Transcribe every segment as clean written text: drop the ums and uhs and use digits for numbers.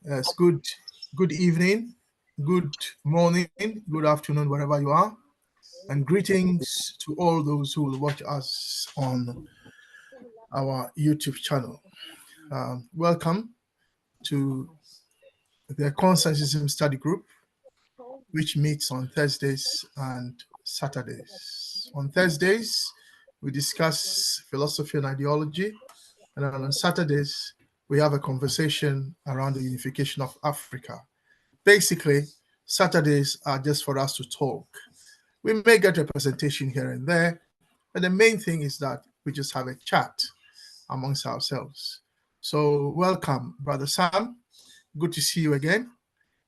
Yes, good evening, good morning, good afternoon, wherever you are, and greetings to all those who will watch us on our YouTube channel. Welcome to the Consensusism Study Group, which meets on Thursdays and Saturdays. On Thursdays, we discuss philosophy and ideology, and on Saturdays, we have a conversation around the unification of Africa. Basically, Saturdays are just for us to talk. We may get a presentation here and there, but the main thing is that we just have a chat amongst ourselves. So, welcome, Brother Sam. Good to see you again.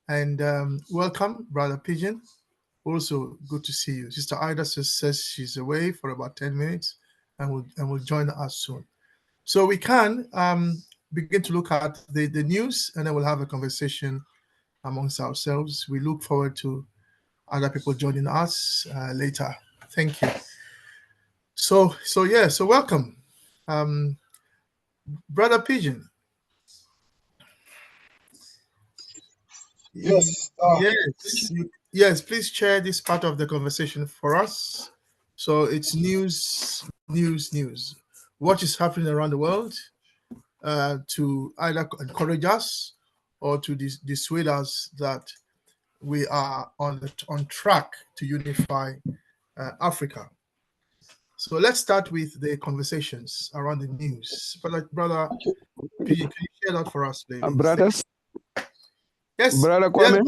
And welcome, Brother Pigeon. Also, good to see you. Sister Ida says she's away for about 10 minutes and will join us soon. So, we can begin to look at the news, and then we'll have a conversation amongst ourselves. We look forward to other people joining us later. Thank you. So welcome, Brother Pigeon. Yes. Yes. Please share this part of the conversation for us. So it's news. What is happening around the world to either encourage us or to dissuade us that we are on track to unify Africa. So let's start with the conversations around the news. Brother, can you share that for us, please? Brothers? Yes. Brother Kwame?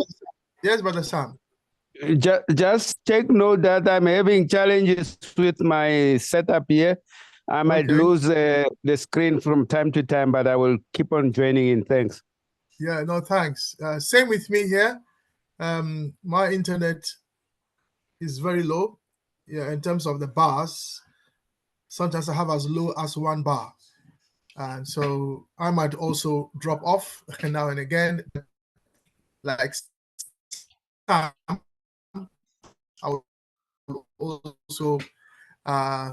Yes, Brother Sam. Just take note that I'm having challenges with my setup here. I might lose the screen from time to time, but I will keep on joining in. Thanks. Yeah, no, thanks. Same with me here. My internet is very low. Yeah, in terms of the bars, sometimes I have as low as 1 bar. And so I might also drop off now and again. Like Sam, I will also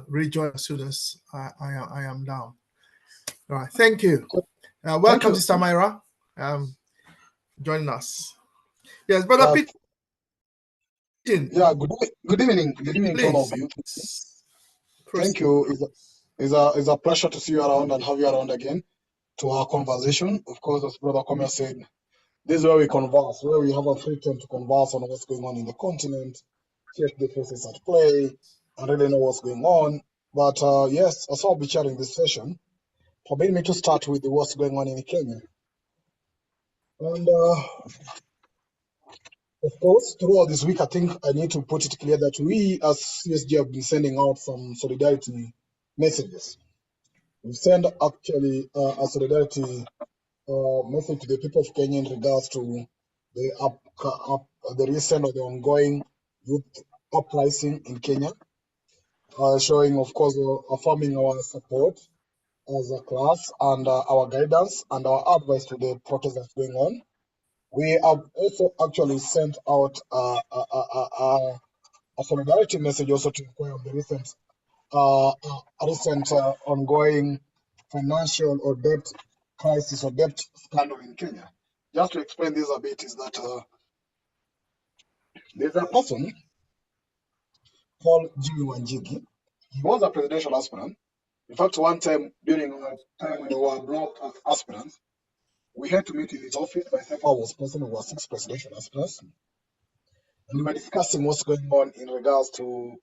rejoin as soon as I am down. All right, thank you. Welcome, Sister Myra, joining us. Yes, Brother Pigeon. Yeah, good evening to all of you. Thank you. It's a pleasure to see you around and have you around again to our conversation. Of course, as Brother Kwame said, this is where we converse, where we have a free time to converse on what's going on in the continent, check the forces at play, and really know what's going on. But yes, as I'll be sharing this session, permit me to start with what's going on in Kenya. And of course, throughout this week, I think I need to put it clear that we as CSG have been sending out some solidarity messages. We've sent actually a solidarity message to the people of Kenya in regards to the recent or the ongoing youth uprising in Kenya, showing, of course, affirming our support as a class and our guidance and our advice to the protest that's going on. We have also actually sent out a solidarity message also to inquire on the recent ongoing financial or debt crisis or debt scandal in Kenya. Just to explain this a bit is that there's a person called Jimmy Wanjigi. He was a presidential aspirant. In fact, one time during our time when we were blocked as aspirants, we had to meet in his office. Myself, I was present. We were 6 presidential aspirants. And we were discussing what's going on in regards to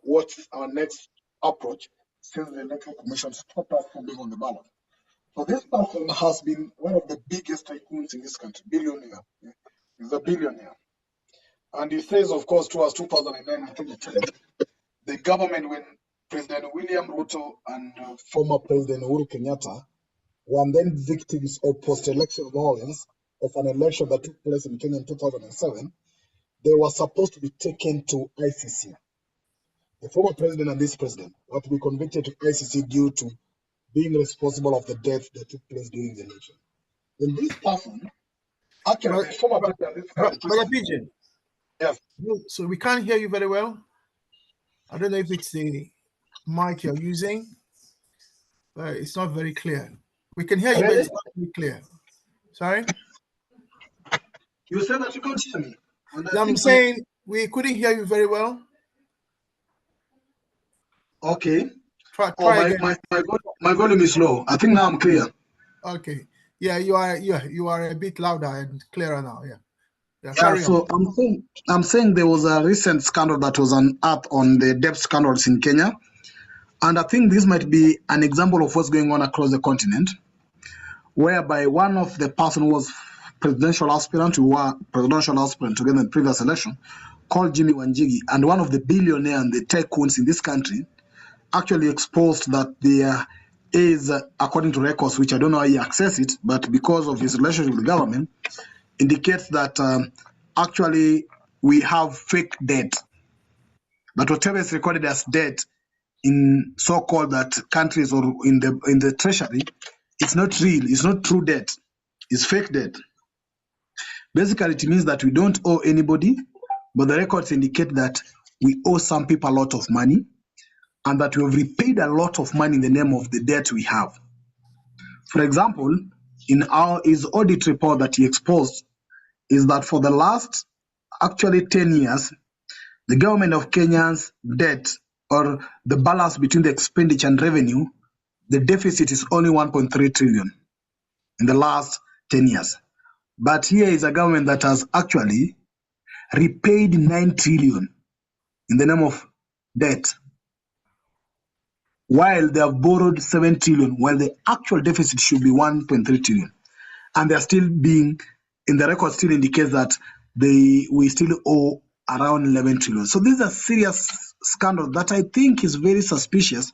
what's our next approach since the Electoral Commission stopped us from being on the ballot. So this person has been one of the biggest tycoons in this country, billionaire. He's a billionaire. And he says, of course, towards 2009, I think the government, when President William Ruto and former President Uhuru Kenyatta were then victims of post-election violence of an election that took place in Kenya in 2007, they were supposed to be taken to ICC. The former president and this president were to be convicted to ICC due to being responsible of the death that took place during the election. Then this person, actually, the former president... Brother Pigeon. Yes. So we can't hear you very well. I don't know if it's the mic you're using, but it's not very clear. We can hear you, but it's not very clear. Sorry? You said that you can't hear me. And I I'm think saying we couldn't hear you very well. okay. Try again. My volume is low. I think now I'm clear. Okay. Yeah, you are a bit louder and clearer now. Yeah. Yeah, Carry on. so I'm saying there was a recent scandal that was unearthed on the debt scandals in Kenya. And I think this might be an example of what's going on across the continent, whereby one of the person who was presidential aspirant to together in the previous election, called Jimmy Wanjigi, and one of the billionaires and the tycoons in this country actually exposed that there is, according to records, which I don't know how he accessed it, but because of his relationship with the government, indicates that actually we have fake debt. But whatever is recorded as debt in so-called that countries or in the treasury, it's not real. It's not true debt. It's fake debt. Basically, it means that we don't owe anybody, but the records indicate that we owe some people a lot of money, and that we have repaid a lot of money in the name of the debt we have. For example, in his audit report that he exposed, is that for the last actually 10 years, the government of Kenya's debt, or the balance between the expenditure and revenue, the deficit is only 1.3 trillion in the last 10 years. But here is a government that has actually repaid 9 trillion in the name of debt, while they have borrowed 7 trillion, while the actual deficit should be 1.3 trillion. And they're still being, in the record still indicates that we still owe around 11 trillion. So this is a serious scandal that I think is very suspicious,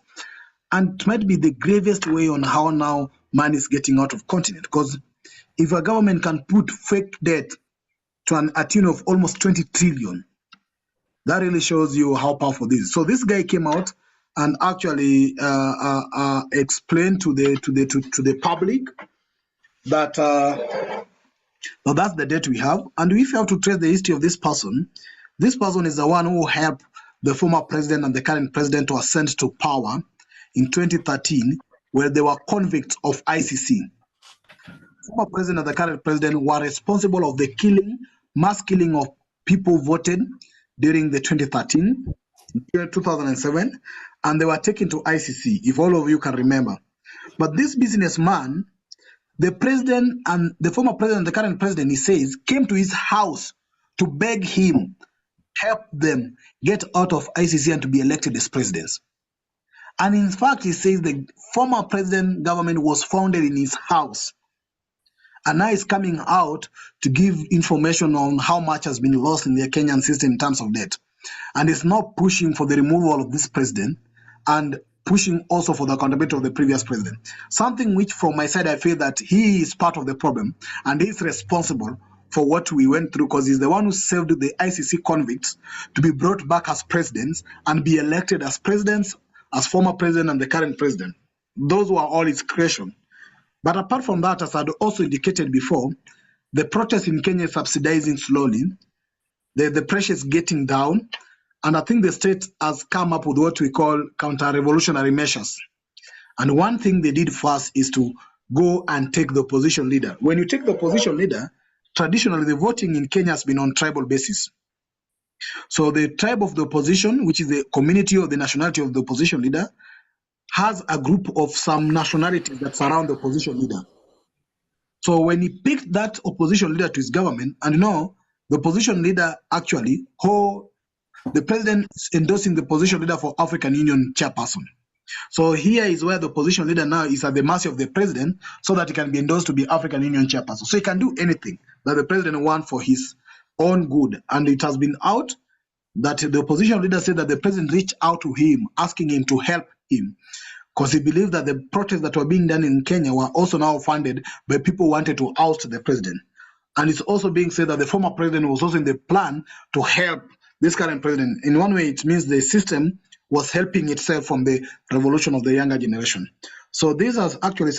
and it might be the gravest way on how now money is getting out of continent. Because if a government can put fake debt to a tune of almost 20 trillion, that really shows you how powerful this is. So this guy came out and actually explained to the public that that's the debt we have. And if you have to trace the history of this person is the one who helped the former president and the current president to ascend to power in 2013, where they were convicts of ICC. Former president and the current president were responsible of the mass killing of people who voted during the 2007, and they were taken to ICC, if all of you can remember. But this businessman, the president and the former president and the current president, he says, came to his house to beg him, help them get out of ICC and to be elected as presidents. And in fact, he says the former president government was founded in his house. And now he's coming out to give information on how much has been lost in the Kenyan system in terms of debt. And it's not pushing for the removal of this president and pushing also for the accountability of the previous president. Something which from my side, I feel that he is part of the problem and he's responsible for what we went through, because he's the one who saved the ICC convicts to be brought back as presidents and be elected as presidents, as former president and the current president. Those were all his creation. But apart from that, as I had also indicated before, the protest in Kenya is subsidizing slowly. The pressure is getting down. And I think the state has come up with what we call counter-revolutionary measures. And one thing they did first is to go and take the opposition leader. When you take the opposition leader, traditionally the voting in Kenya has been on tribal basis. So the tribe of the opposition, which is the community or the nationality of the opposition leader, has a group of some nationalities that surround the opposition leader. So when he picked that opposition leader to his government, and the opposition leader actually, the president is endorsing the opposition leader for African Union chairperson. So here is where the opposition leader now is at the mercy of the president, so that he can be endorsed to be African Union chairperson. So he can do anything that the president wants for his own good. And it has been out that the opposition leader said that the president reached out to him, asking him to help him, because he believed that the protests that were being done in Kenya were also now funded by people who wanted to oust the president. And it's also being said that the former president was also in the plan to help this current president. In one way, it means the system was helping itself from the revolution of the younger generation. So this has actually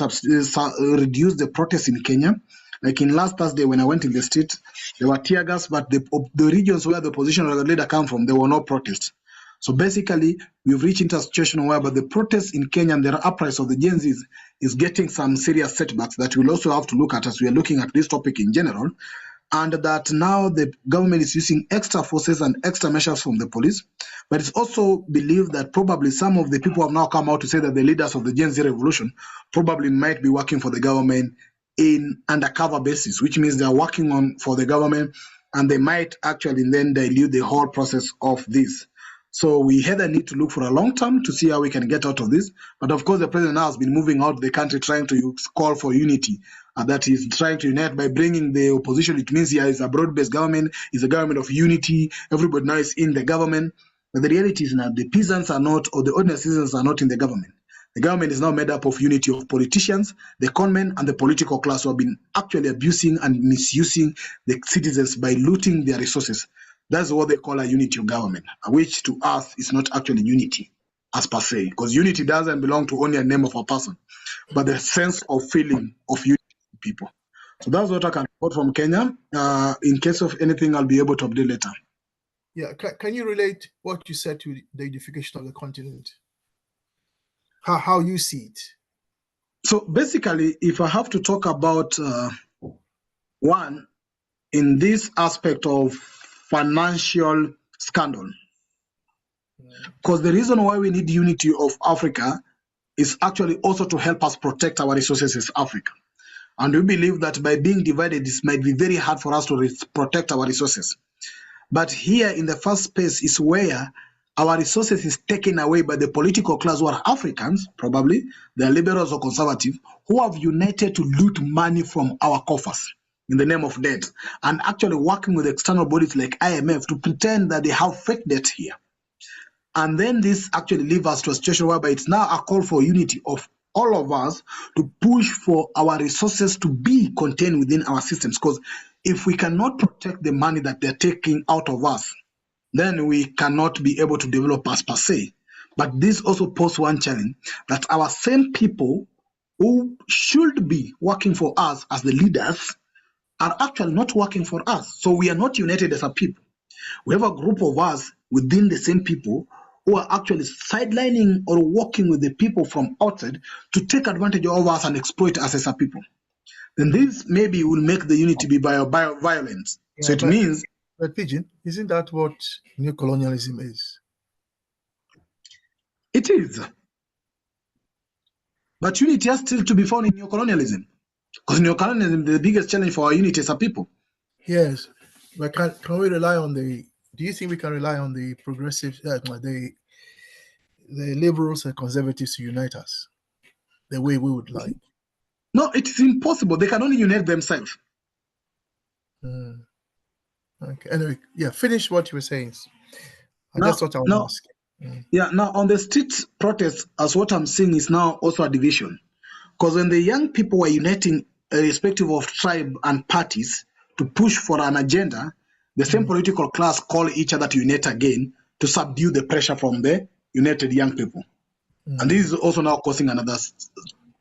reduced the protests in Kenya. Like in last Thursday, when I went in the street, there were tear gas, but the regions where the opposition leader came from, there were no protests. So basically, we've reached into a situation whereby the protests in Kenya and the uprising of the Gen Zs is getting some serious setbacks that we'll also have to look at as we are looking at this topic in general. and that now the government is using extra forces and extra measures from the police. But it's also believed that probably some of the people have now come out to say that the leaders of the Gen Z revolution probably might be working for the government in undercover basis, which means they're working on for the government, and they might actually then dilute the whole process of this. So we either need to look for a long term to see how we can get out of this. But of course, the president now has been moving out the country trying to call for unity. That is trying to unite by bringing the opposition. It means here is a broad-based government, is a government of unity. Everybody now is in the government. But the reality is that the peasants are not, or the ordinary citizens are not in the government. The government is now made up of unity of politicians, the conmen, and the political class who have been actually abusing and misusing the citizens by looting their resources. That's what they call a unity of government, which to us is not actually unity as per se, because unity doesn't belong to only a name of a person, but the sense of feeling of unity of people. So that's what I can report from Kenya. In case of anything, I'll be able to update later. Yeah, can you relate what you said to the unification of the continent? How you see it? So basically, if I have to talk about one, in this aspect of financial scandal, because the reason why we need unity of Africa is actually also to help us protect our resources as Africa. And we believe that by being divided, this might be very hard for us to protect our resources. But here in the first place is where our resources is taken away by the political class who are Africans, probably, they're liberals or conservative, who have united to loot money from our coffers in the name of debt, and actually working with external bodies like IMF to pretend that they have fake debt here. And then this actually leaves us to a situation whereby it's now a call for unity of all of us to push for our resources to be contained within our systems. Because if we cannot protect the money that they're taking out of us, then we cannot be able to develop as per se. But this also poses one challenge, that our same people who should be working for us as the leaders are actually not working for us. So we are not united as a people. We have a group of us within the same people who are actually sidelining or working with the people from outside to take advantage of us and exploit us as a people. Then this maybe will make the unity be violence. Yeah, so it means... But Pigeon, isn't that what neocolonialism is? It is. But unity has still to be found in neocolonialism. Because neocolonialism is the biggest challenge for our unity as a people. Yes. But can we rely on the... Do you think we can rely on the progressives, the liberals and conservatives to unite us the way we would like? No, it is impossible. They can only unite themselves. Okay. Anyway, yeah, finish what you were saying. That's what I want to ask. Yeah, now on the street protests, as what I'm seeing is now also a division. Because when the young people were uniting, irrespective of tribe and parties, to push for an agenda, the same political class call each other to unite again to subdue the pressure from the united young people. And this is also now causing another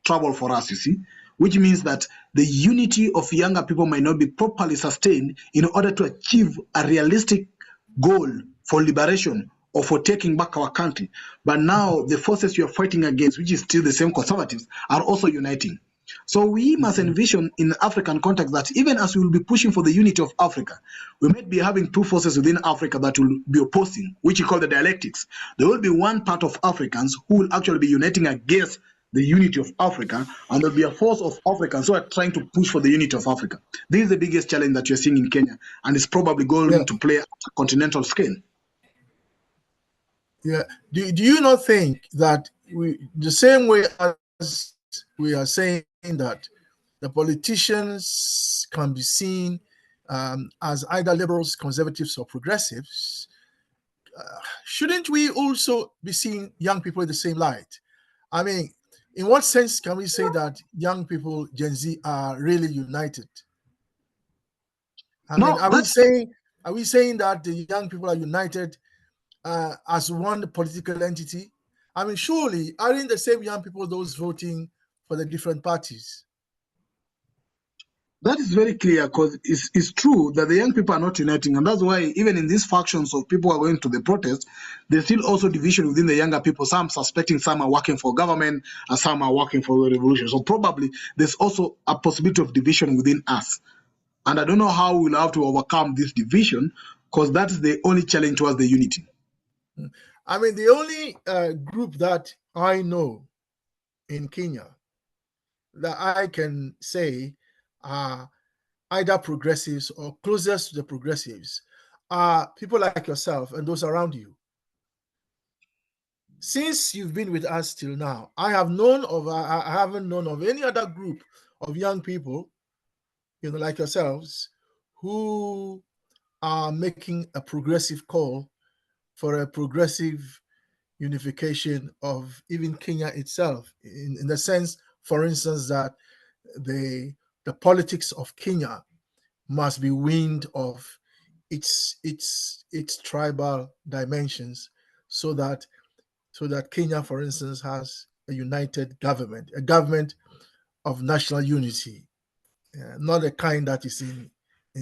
trouble for us, you see, which means that the unity of younger people might not be properly sustained in order to achieve a realistic goal for liberation or for taking back our country. But now the forces you are fighting against, which is still the same conservatives, are also uniting. So we must envision in the African context that even as we will be pushing for the unity of Africa, we might be having two forces within Africa that will be opposing, which you call the dialectics. There will be one part of Africans who will actually be uniting against the unity of Africa, and there'll be a force of Africans who are trying to push for the unity of Africa. This is the biggest challenge that you're seeing in Kenya, and it's probably going to play at a continental scale. Yeah. Do you not think that the same way as we are saying that the politicians can be seen as either liberals, conservatives, or progressives, shouldn't we also be seeing young people in the same light? I mean, in what sense can we say that young people, Gen Z, are really united? I mean, are we saying that the young people are united as one political entity? I mean, surely aren't the same young people those voting for the different parties? That is very clear, because it's true that the young people are not uniting, and that's why even in these factions of people who are going to the protest, there's still also division within the younger people. Some suspecting some are working for government and some are working for the revolution. So probably there's also a possibility of division within us. And I don't know how we'll have to overcome this division, because that's the only challenge towards the unity. I mean, the only group that I know in Kenya that I can say are either progressives or closest to the progressives are people like yourself and those around you. Since you've been with us till now, I haven't known of any other group of young people, like yourselves, who are making a progressive call for a progressive unification of even Kenya itself, in the sense, for instance, that the politics of Kenya must be weaned of its tribal dimensions, so that Kenya, for instance, has a united government, a government of national unity, not the kind that is in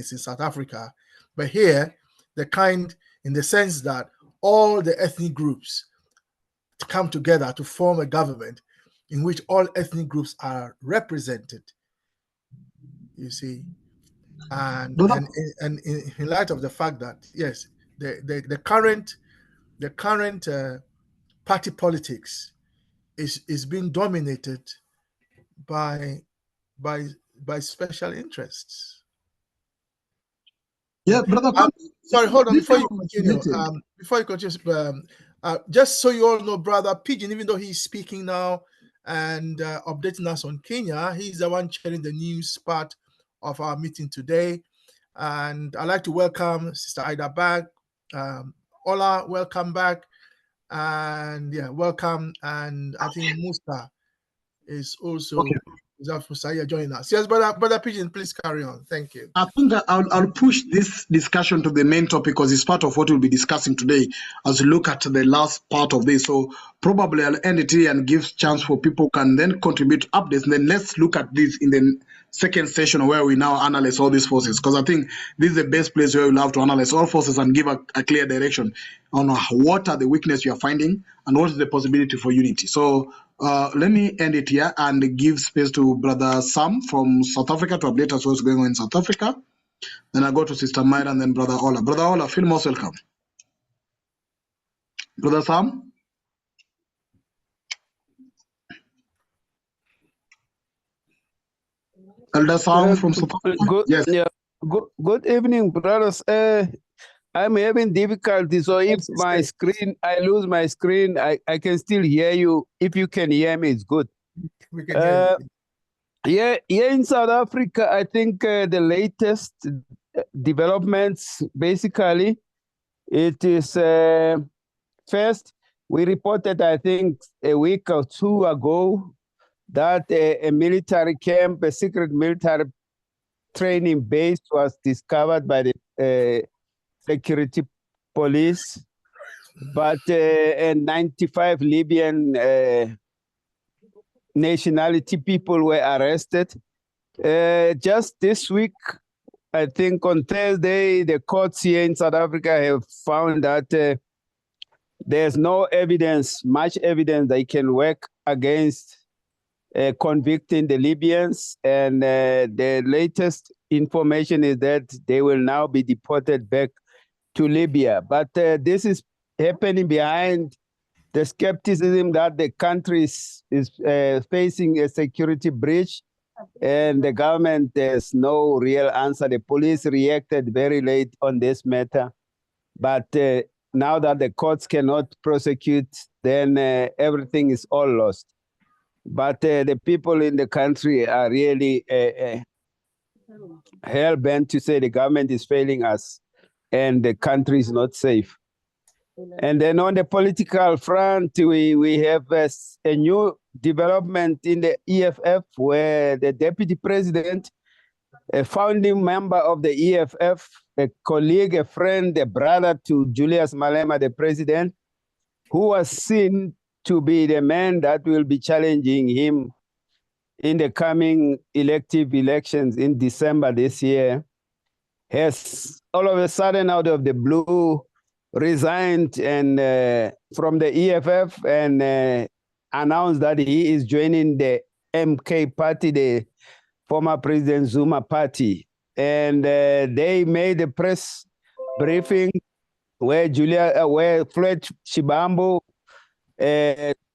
South Africa, but here the kind in the sense that all the ethnic groups come together to form a government in which all ethnic groups are represented. You see, and in light of the fact that yes, the current party politics is being dominated by by special interests. Yeah, brother. Sorry, hold on This before thing you was continue. created. Before you continue, just so you all know, Brother Pigeon, even though he's speaking now and updating us on Kenya, he's the one chairing the news part of our meeting today. And I'd like to welcome Sister Ida back. Ola, welcome back. And yeah, welcome. And I think Musa is also Okay. joining us. Yes, Brother Pigeon, please carry on. Thank you. I think I'll push this discussion to the main topic, because it's part of what we'll be discussing today as we look at the last part of this. So probably I'll end it here and give chance for people can then contribute updates. And then let's look at this in the second session where we now analyze all these forces, because I think this is the best place where we'll have to analyze all forces and give a clear direction on what are the weaknesses you are finding and what is the possibility for unity. So let me end it here and give space to Brother Sam from South Africa to update us what's going on in South Africa. Then I go to Sister Myra and then Brother Ola. Brother Ola, feel most welcome. Brother Sam? Elder Sam from South Africa? Yes. Yeah. Good evening, brothers. I'm having difficulty, so if my screen, I lose my screen, I can still hear you. If you can hear me, it's good. We can hear you. Yeah, in South Africa, I think the latest developments, basically, it is first, we reported, I think, a week or two ago, that a military camp, a secret military training base was discovered by the security police, but 95 Libyan nationality people were arrested. Just this week, I think on Thursday, the courts here in South Africa have found that there's no evidence, much evidence that can work against convicting the Libyans. And the latest information is that they will now be deported back to Libya. But this is happening behind the skepticism that the country is facing a security breach, and the government has no real answer. The police reacted very late on this matter, but now that the courts cannot prosecute, then everything is all lost. But the people in the country are really hell-bent to say the government is failing us and the country is not safe. And then on the political front, we have a new development in the EFF, where the deputy president, a founding member of the EFF, a colleague, a friend, a brother to Julius Malema, the president, who was seen to be the man that will be challenging him in the coming elective elections in December this year, has all of a sudden, out of the blue, resigned and from the EFF and announced that he is joining the MK party, the former President Zuma party. and they made a press briefing where Floyd Shibambo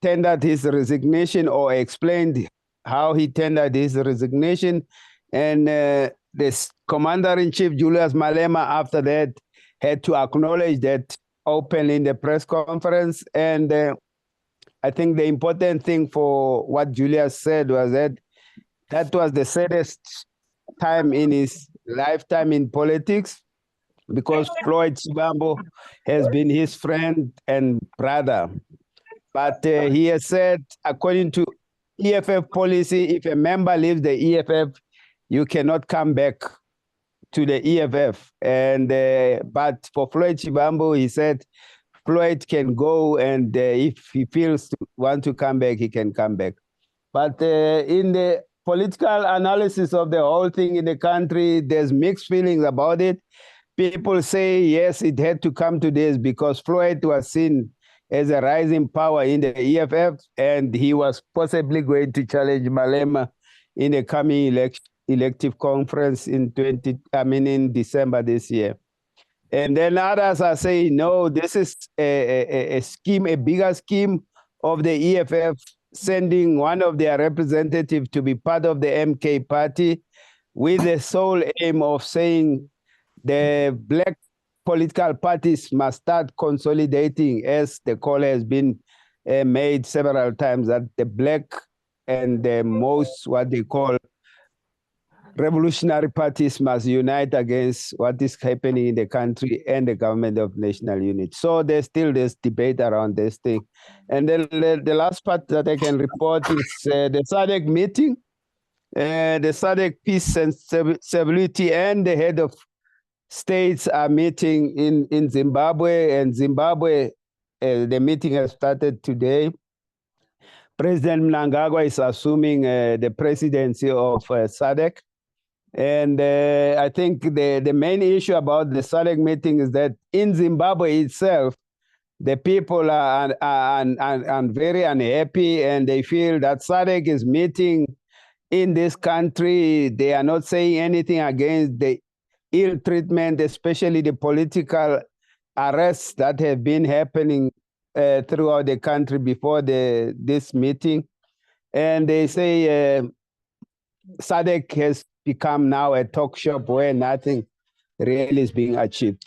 tendered his resignation, or explained how he tendered his resignation. And this Commander-in-Chief, Julius Malema, after that, had to acknowledge that openly in the press conference. And I think the important thing for what Julius said was that that was the saddest time in his lifetime in politics, because Floyd Shibambo has been his friend and brother. But he has said, according to EFF policy, if a member leaves the EFF, you cannot come back to the EFF. And but for Floyd Shibambo, he said Floyd can go, and if he feels want to come back, he can come back. But in the political analysis of the whole thing in the country, there's mixed feelings about it. People say, yes, it had to come to this because Floyd was seen as a rising power in the EFF, and he was possibly going to challenge Malema in the coming elective conference in December this year. And then others are saying, no, this is a scheme, a bigger scheme of the EFF, sending one of their representatives to be part of the MK party with the sole aim of saying the black political parties must start consolidating, as the call has been made several times, that the black and the most, what they call, revolutionary parties must unite against what is happening in the country and the government of national unity. So there's still this debate around this thing. And then the last part that I can report is the SADC meeting. The SADC Peace and Stability and the head of states are meeting in Zimbabwe, and Zimbabwe, the meeting has started today. President Mnangagwa is assuming the presidency of SADC. And I think the main issue about the SADC meeting is that in Zimbabwe itself, the people are very unhappy, and they feel that SADC is meeting in this country. They are not saying anything against the ill treatment, especially the political arrests that have been happening throughout the country before this meeting. And they say SADC has become now a talk shop where nothing really is being achieved.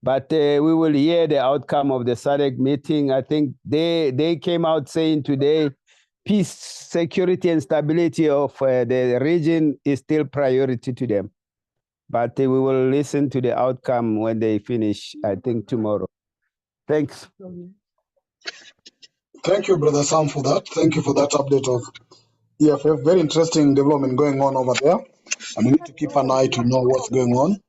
But we will hear the outcome of the SADC meeting. I think they came out saying today, peace, security, and stability of the region is still priority to them. But we will listen to the outcome when they finish, I think, tomorrow. Thanks. Thank you, Brother Sam, for that. Thank you for that update of EFF. Very interesting development going on over there. And we need to keep an eye to know what's going on.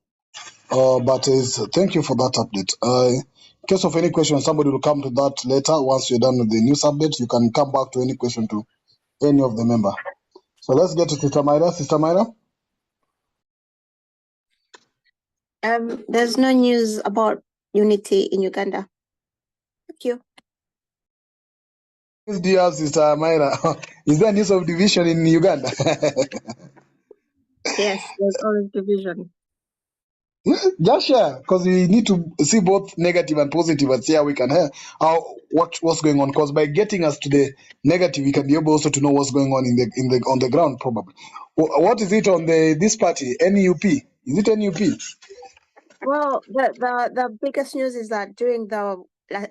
Thank you for that update. In case of any question, somebody will come to that later. Once you're done with the news update, you can come back to any question to any of the member. So let's get to Sister Myra. Sister Myra? There's no news about unity in Uganda. Thank you. Dear Sister Myra, is there news of division in Uganda? Yes, there's always division. Just share, because we need to see both negative and positive and see how we can hear what's going on. Because by getting us to the negative, we can be able also to know what's going on on the ground. Probably, what is it on this party? NUP? Is it NUP? Well, the biggest news is that during I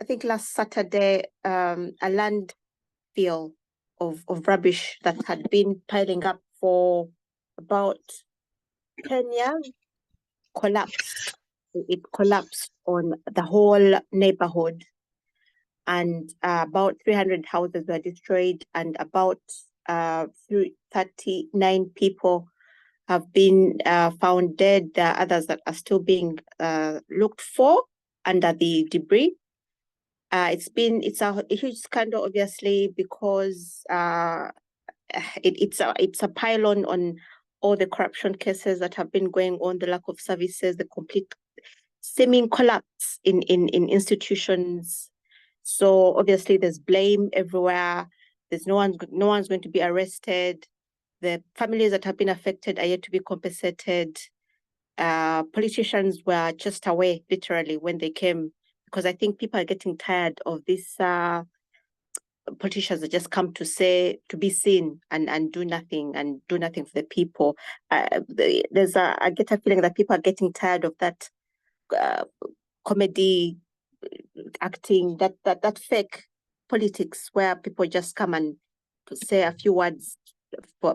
think last Saturday, a landfill of rubbish that had been piling up for about 10 years collapsed. It collapsed on the whole neighborhood, and about 300 houses were destroyed, and about 39 people have been found dead. There are others that are still being looked for under the debris. It's a huge scandal, obviously, because it's a pile on all the corruption cases that have been going on, the lack of services, the complete seeming collapse in institutions. So obviously there's blame everywhere. There's no one's going to be arrested. The families that have been affected are yet to be compensated. politicians were just away literally when they came, because I think people are getting tired of this politicians that just come to be seen and do nothing for the people. I get a feeling that people are getting tired of that comedy acting, that fake politics where people just come and say a few words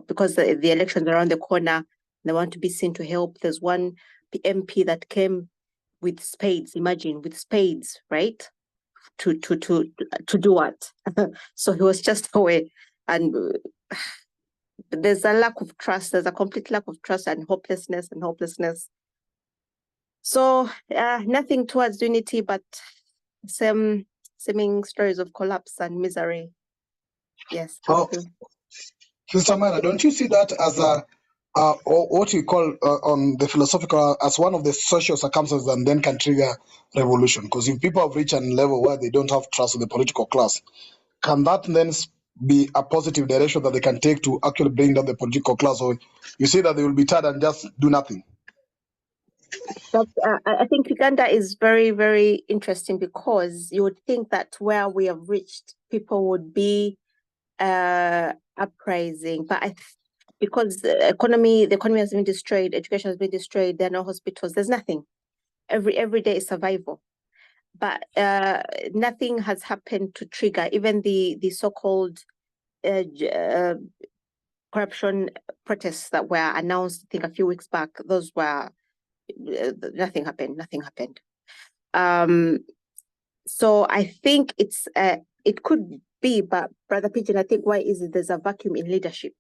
because the elections are around the corner. They want to be seen to help. There's one MP that came with spades. Imagine, with spades, right? To do what? So he was just away, and there's a lack of trust. There's a complete lack of trust and hopelessness. So nothing towards unity, but seeming stories of collapse and misery. Yes, thank you. Sister Mara, don't you see that as or what you call on the philosophical as one of the social circumstances and then can trigger revolution? Because if people have reached a level where they don't have trust in the political class, can that then be a positive direction that they can take to actually bring down the political class? Or you say that they will be tired and just do nothing? I think Uganda is very, very interesting, because you would think that where we have reached, people would be uprising, but because the economy has been destroyed, education has been destroyed, there are no hospitals, there's nothing. Every day is survival. But nothing has happened to trigger even the so-called corruption protests that were announced, I think, a few weeks back. Those were nothing happened. So I think it could be, but Brother Pigeon, I think why is it there's a vacuum in leadership.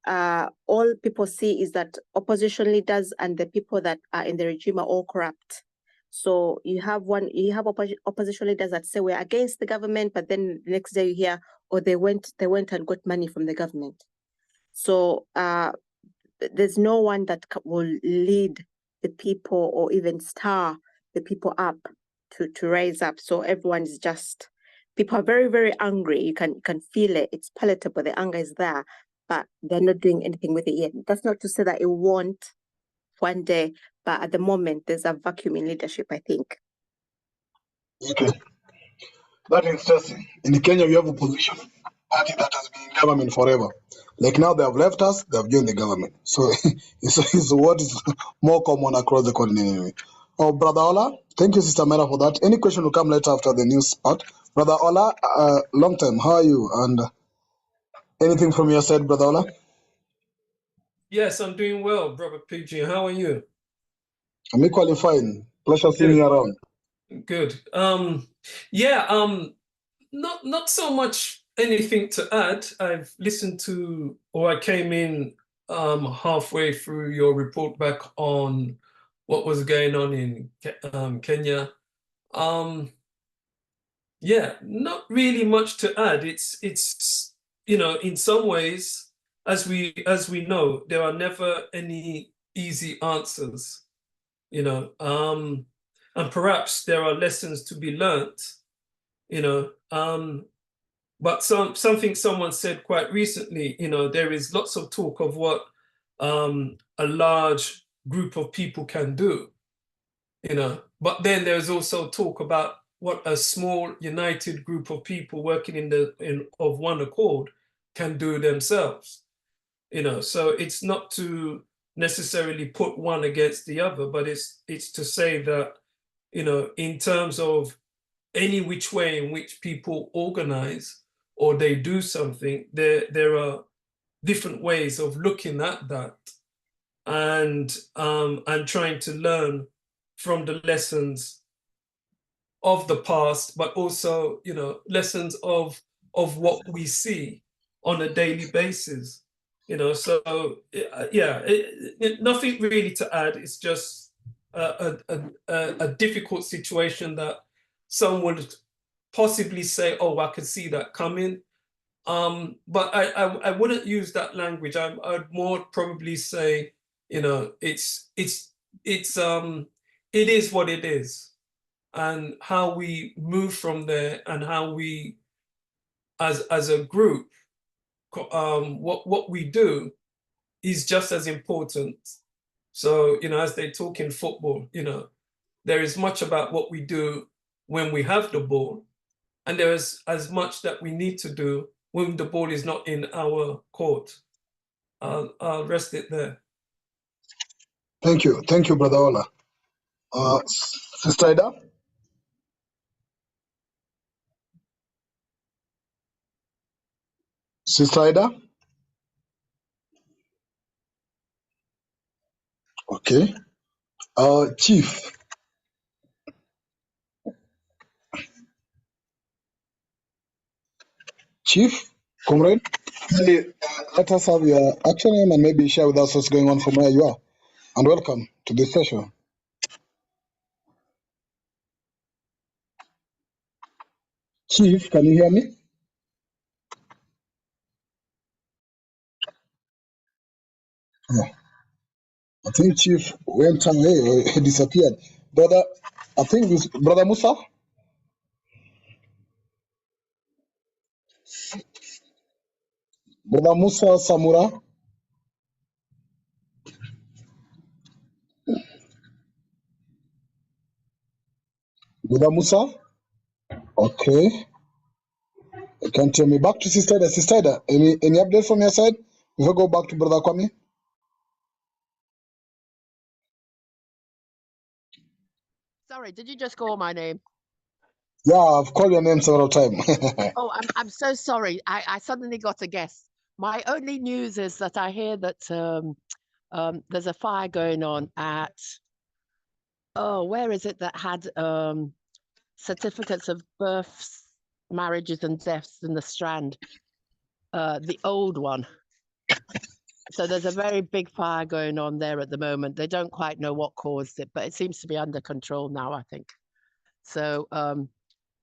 All people see is that opposition leaders and the people that are in the regime are all corrupt. So you have opposition leaders that say we're against the government, but then the next day you hear, oh, they went and got money from the government. So there's no one that will lead the people or even stir the people up to rise up. So everyone is just, people are very, very angry. You can feel it. It's palatable. The anger is there, but they're not doing anything with it yet. That's not to say that it won't one day, but at the moment, there's a vacuum in leadership, I think. Okay. That's interesting. In Kenya, we have a position party that has been in government forever. Like now, they have left us, they have joined the government. So it's what is more common across the continent anyway. Oh, Brother Ola, thank you, Sister Mera, for that. Any question will come later after the news part. Brother Ola, long time, how are you? And anything from your side, Brother Ola? Yes, I'm doing well, Brother PG. How are you? I'm equally fine. Pleasure seeing you around. Good. Not so much anything to add. I've listened to, or I came in halfway through your report back on what was going on in Kenya. Yeah, not really much to add. It's in some ways, as we know, there are never any easy answers, and perhaps there are lessons to be learnt, but something someone said quite recently, there is lots of talk of what a large group of people can do, but then there's also talk about what a small united group of people working of one accord can do themselves, so it's not to necessarily put one against the other, but it's to say that, in terms of any which way in which people organize or they do something, there are different ways of looking at that and trying to learn from the lessons of the past, but also, lessons of what we see on a daily basis. So nothing really to add. It's just a difficult situation that some would possibly say, "Oh, I could see that coming," but I wouldn't use that language. I'd more probably say, it is what it is, and how we move from there, and how we, as a group, what we do is just as important So, you know, as they talk in football, you know, there is much about what we do when we have the ball, and there is as much that we need to do when the ball is not in our court. I'll rest it there. Thank you, Brother Ola. Sister Ida? Sister Ida? Okay. Chief. Chief, comrade, let us have your actual name and maybe share with us what's going on from where you are. And welcome to this session. Chief, can you hear me? Yeah. I think Chief went away or he disappeared. Brother, I think this Brother Musa? Brother Musa Samura? Brother Musa? Okay. You can tell me back to Sister Ida. Sister Ida, any update from your side? Before we go back to Brother Kwame? Sorry, did you just call my name? Yeah, I've called your name several times. Oh, I'm so sorry. I suddenly got a guess. My only news is that I hear that there's a fire going on at, oh, where is it that had certificates of births, marriages and deaths in the Strand? The old one. So there's a very big fire going on there at the moment. They don't quite know what caused it, but it seems to be under control now, I think. So,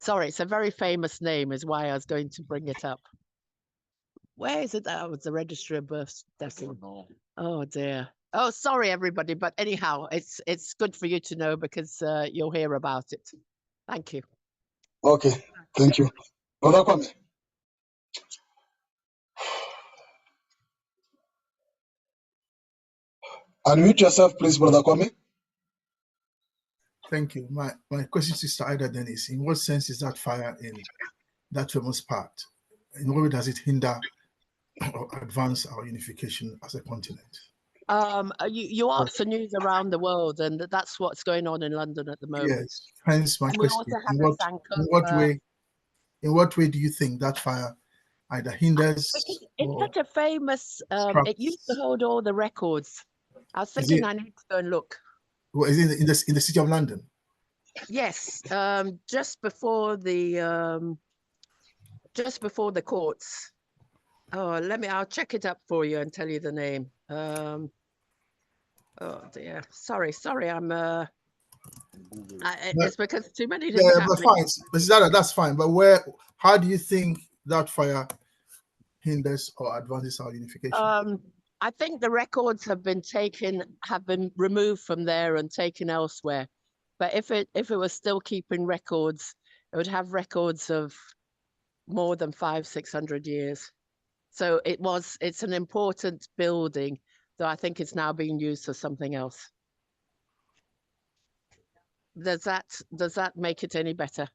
sorry, it's a very famous name is why I was going to bring it up. Where is it? Oh, it's the registry of births. Oh dear. Oh, sorry, everybody. But anyhow, it's good for you to know because you'll hear about it. Thank you. Okay, thank you. Brother Kwame? Unmute yourself, please, Brother Kwame. Thank you. My question to Sister Ida then is, in what sense is that fire in that famous part? In what way does it hinder or advance our unification as a continent? You asked the news around the world, and that's what's going on in London at the moment. Yes. Hence my And we question. also have In what way do you think that fire either hinders it's or such a famous, it used to hold all the records. I was thinking I need to go and look. Well, is it in the city of London? Yes, just before the courts. Oh, I'll check it up for you and tell you the name. Oh dear, sorry, it's because too many things Yeah, but happening. fine. That's fine. But how do you think that fire hinders or advances our unification? I think the records have been removed from there and taken elsewhere. But if it was still keeping records, it would have records of more than 500-600 years. So it's an important building, though I think it's now being used for something else. Does that make it any better?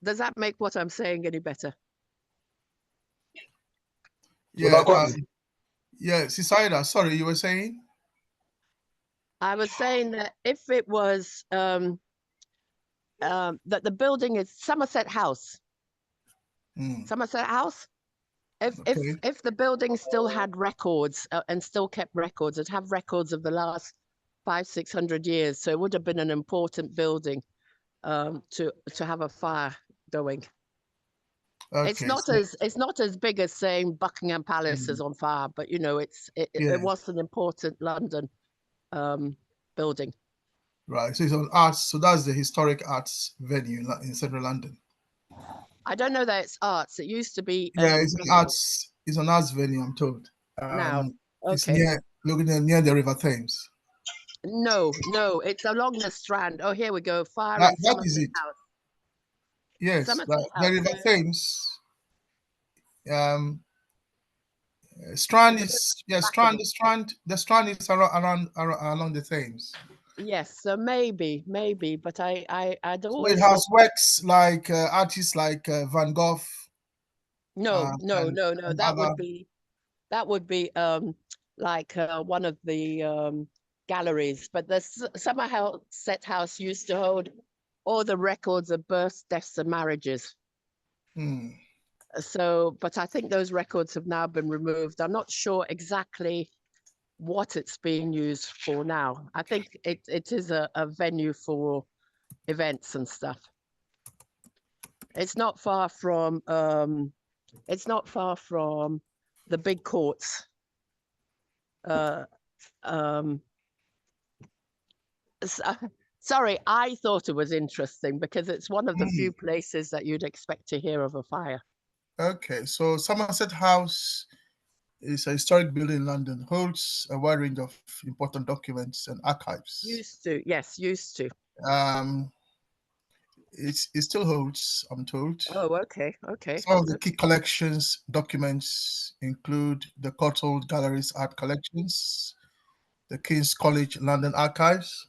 Does that make what I'm saying any better? Yeah, Sister Ida, sorry, you were saying? I was saying that if it was that the building is Somerset House. Somerset House. If the building still had records and still kept records, it'd have records of the last 500-600 years. So it would have been an important building to have a fire going. Okay, it's not as big as saying Buckingham Palace is on fire, but you know it was an important London building. Right. So it's on arts. So that's the historic arts venue in central London. I don't know that it's arts. It used to be. It's an arts. It's an arts venue, I'm told. Now, okay. It's near the River Thames. No, it's along the Strand. Oh, here we go. Fire That in Somerset is it. House. Yes, the River Thames. Strand It's a bit is yeah. back of The Strand is around along the Thames. yes, so maybe, but I'd So it always has thought works like artists like Van Gogh no, and that other. would be like one of the galleries, but the Somerset House used to hold all the records of births, deaths, and marriages. Hmm. So, but I think those records have now been removed. I'm not sure exactly what it's being used for now. I think it is a venue for events and stuff. It's not far from the big courts. Um, sorry, I thought it was interesting because it's one of the few places that you'd expect to hear of a fire. Okay, so Somerset House is a historic building in London, holds a wide range of important documents and archives. Used to, yes, used to. It still holds, I'm told. Oh, okay. Some of the key collections documents include the Courtauld Gallery's art collections, the King's College London Archives,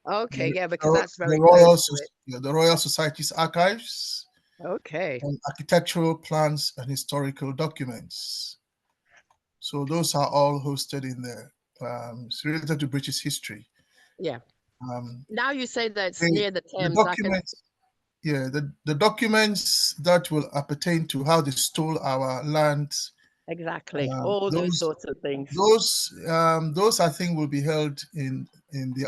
Okay, yeah, because the, that's very close to it. the Royal Society's archives, Okay. and architectural plans and historical documents. So those are all hosted in there. It's related to British history. Yeah. Um, Now you say that it's the, near the the Thames. documents, yeah, the documents that will appertain to how they stole our land. Exactly. All those sorts of things. Those I think will be held in the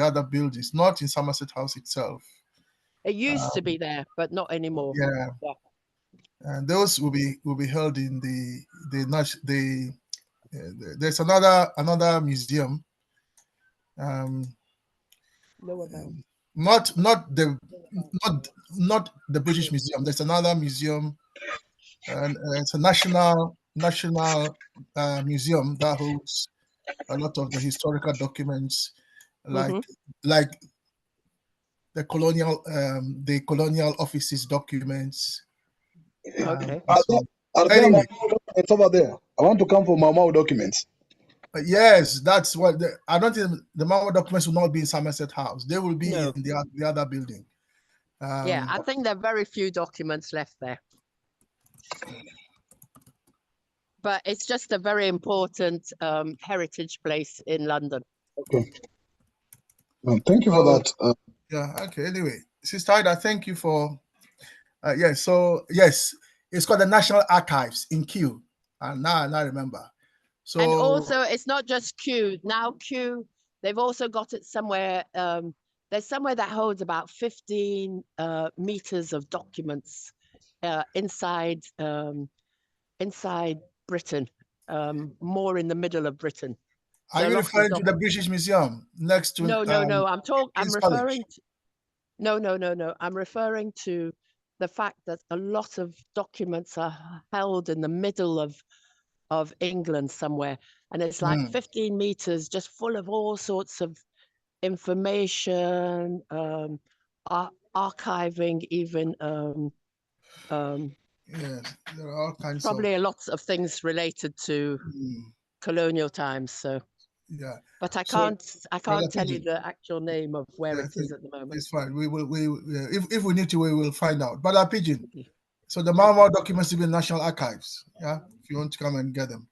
other buildings, not in Somerset House itself. It used to be there, but not anymore. Yeah, and those will be held in there's another museum. Not the British Museum. There's another museum, and it's a national museum that holds a lot of the historical documents, like like the colonial offices documents. Okay. Anyway, It's over there. I want to come for Mamau documents. yes, that's what I don't think the Mama documents will not be in Somerset House. They will be No. in the other building. Yeah, I think there are very few documents left there. But it's just a very important heritage place in London. Okay. Thank you for that. Yeah, okay. Anyway, Sister Ida, thank you for yes. So yes, it's called the National Archives in Kew. And now I remember. So and also it's not just Kew. Now Kew, they've also got it somewhere. There's somewhere that holds about 15 meters of documents inside Britain, more in the middle of Britain. are you referring to the British Museum next to No. I'm referring to no. I'm referring to the fact that a lot of documents are held in the middle of England somewhere, and it's like 15 meters just full of all sorts of information, archiving, even yeah, there are all kinds probably of lots of things related to colonial times. So yeah, but I so, can't tell you the actual name of where it is at the moment. It's fine. We if we need to, we will find out. But Pigeon. Okay. So the Marmar documents to be in National Archives. Yeah, if you want to come and get them.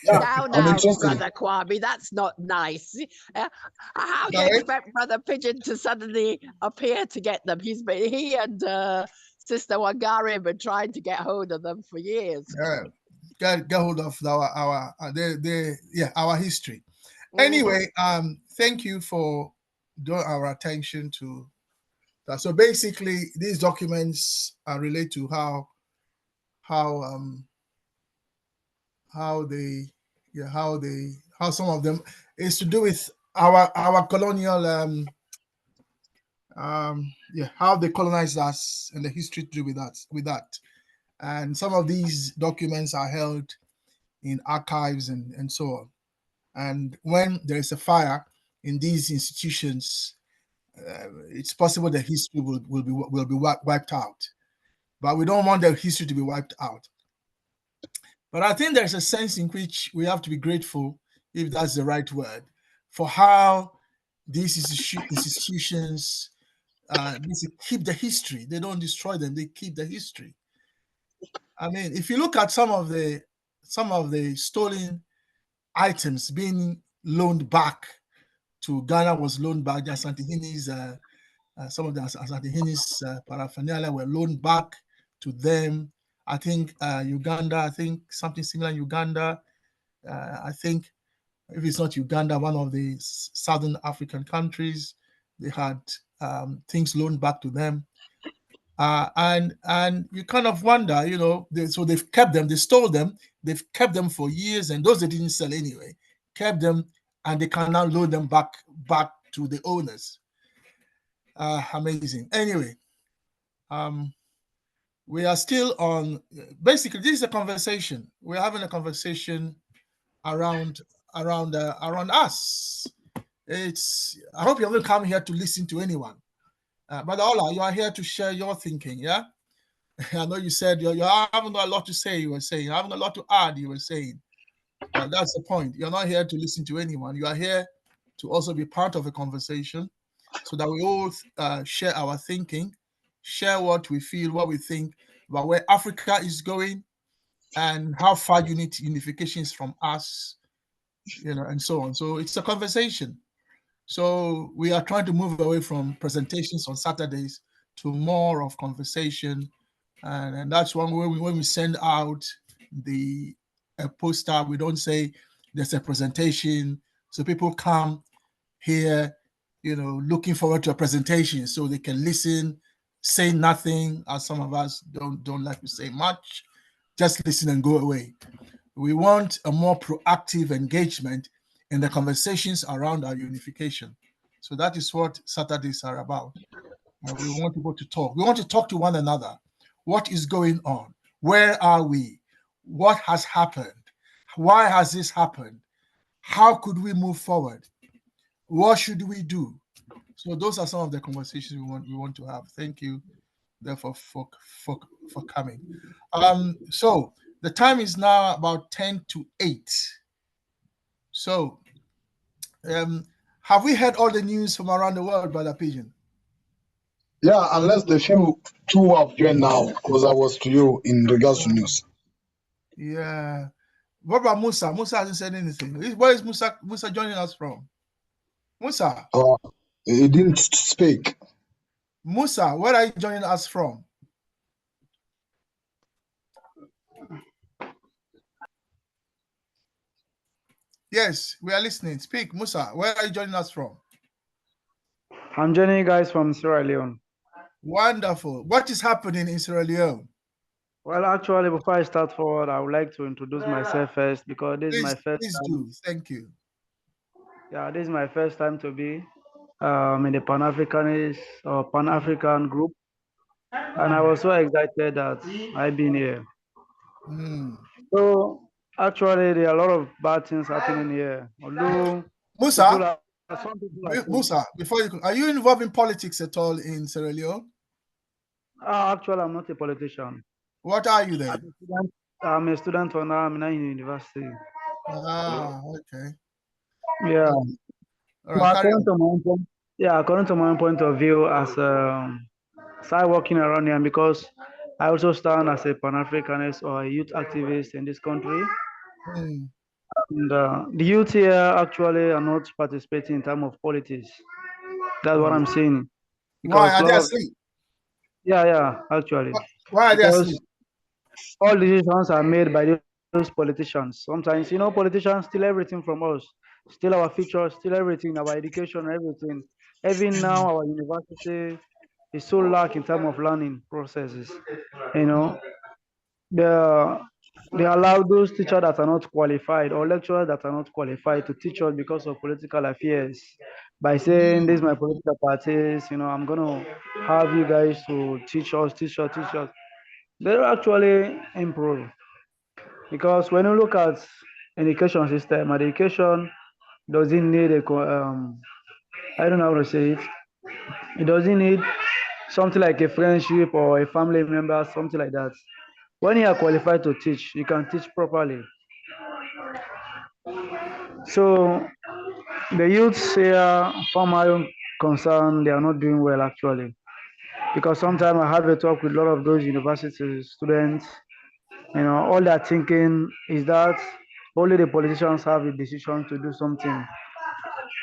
Now, Brother Kwame, that's not nice. How do you expect Brother Pigeon to suddenly appear to get them? He and Sister Wangari have been trying to get hold of them for years. Yeah, get hold of our history. Anyway, thank you for drawing our attention to that. So basically, these documents are related to how some of them is to do with our colonial how they colonized us and the history to do with that. And some of these documents are held in archives and so on. And when there is a fire in these institutions, it's possible that history will be wiped out. But we don't want the history to be wiped out. But I think there's a sense in which we have to be grateful, if that's the right word, for how these institutions keep the history. They don't destroy them; they keep the history. I mean, if you look at some of the stolen items being loaned back to Ghana, was loaned back. The Asantehini's, some of the Asantehini's paraphernalia were loaned back to them. I think Uganda, I think something similar in Uganda. I think if it's not Uganda, one of the southern African countries, they had things loaned back to them. And you kind of wonder, so they've kept them, they stole them, they've kept them for years, and those they didn't sell anyway, kept them, and they can now loan them back to the owners. Amazing. Anyway, we are still on. Basically, this is a conversation. We're having a conversation around us. I hope you haven't come here to listen to anyone, but Ola, you are here to share your thinking. Yeah. I know you said you haven't got a lot to say. You were saying, I haven't got a lot to add. You were saying, but that's the point. You're not here to listen to anyone. You are here to also be part of a conversation, so that we all share our thinking, share what we feel, what we think about where Africa is going, and how far unification is from us, and so on. So it's a conversation. So we are trying to move away from presentations on Saturdays to more of conversation. And that's one way when we send out a poster, we don't say there's a presentation. So people come here, looking forward to a presentation so they can listen, say nothing, as some of us don't like to say much, just listen and go away. We want a more proactive engagement in the conversations around our unification. So that is what Saturdays are about. We want people to talk. We want to talk to one another. What is going on? Where are we? What has happened? Why has this happened? How could we move forward? What should we do? So those are some of the conversations we want to have. Thank you, therefore, for coming. So the time is now about 10 to 8. So have we heard all the news from around the world, Brother Pigeon? Yeah, unless the few two have joined now, because I was to you in regards to news. Yeah. What about Musa? Musa hasn't said anything. Where is Musa joining us from? Musa. He didn't speak. Musa, where are you joining us from? Yes, we are listening. Speak, Musa. Where are you joining us from? I'm joining you guys from Sierra Leone. Wonderful. What is happening in Sierra Leone? Well, actually, before I start forward, I would like to introduce myself first because this is my first Please time. do. Thank you. Yeah, this is my first time to be in the Pan-Africanist or Pan-African group. And I was so excited that I've been here. So, actually, there are a lot of bad things happening here. Although Musa, some people Musa, are you involved in politics at all in Sierra Leone? Actually, I'm not a politician. What are you then? I'm a student for now. I'm in university. Okay. Yeah. All right, according to my own point of view, as start working around here, because I also stand as a Pan-Africanist or a youth activist in this country. And the youth here actually are not participating in terms of politics. That's what I'm saying. Why are they asleep? Yeah, actually. Why are they asleep? All decisions are made by those politicians. Sometimes, politicians steal everything from us, steal our futures, steal everything, our education, everything. Even now, our university is so lack in terms of learning processes. They allow those teachers that are not qualified or lecturers that are not qualified to teach us because of political affairs by saying this is my political parties, I'm gonna have you guys to teach us. They don't actually improve, because when you look at education system, education doesn't need I don't know how to say it. It doesn't need something like a friendship or a family member, something like that. when you are qualified to teach, you can teach properly. So the youths here, from my own concern, they are not doing well actually. Because sometimes I have a talk with a lot of those university students. All they're thinking is that only the politicians have a decision to do something.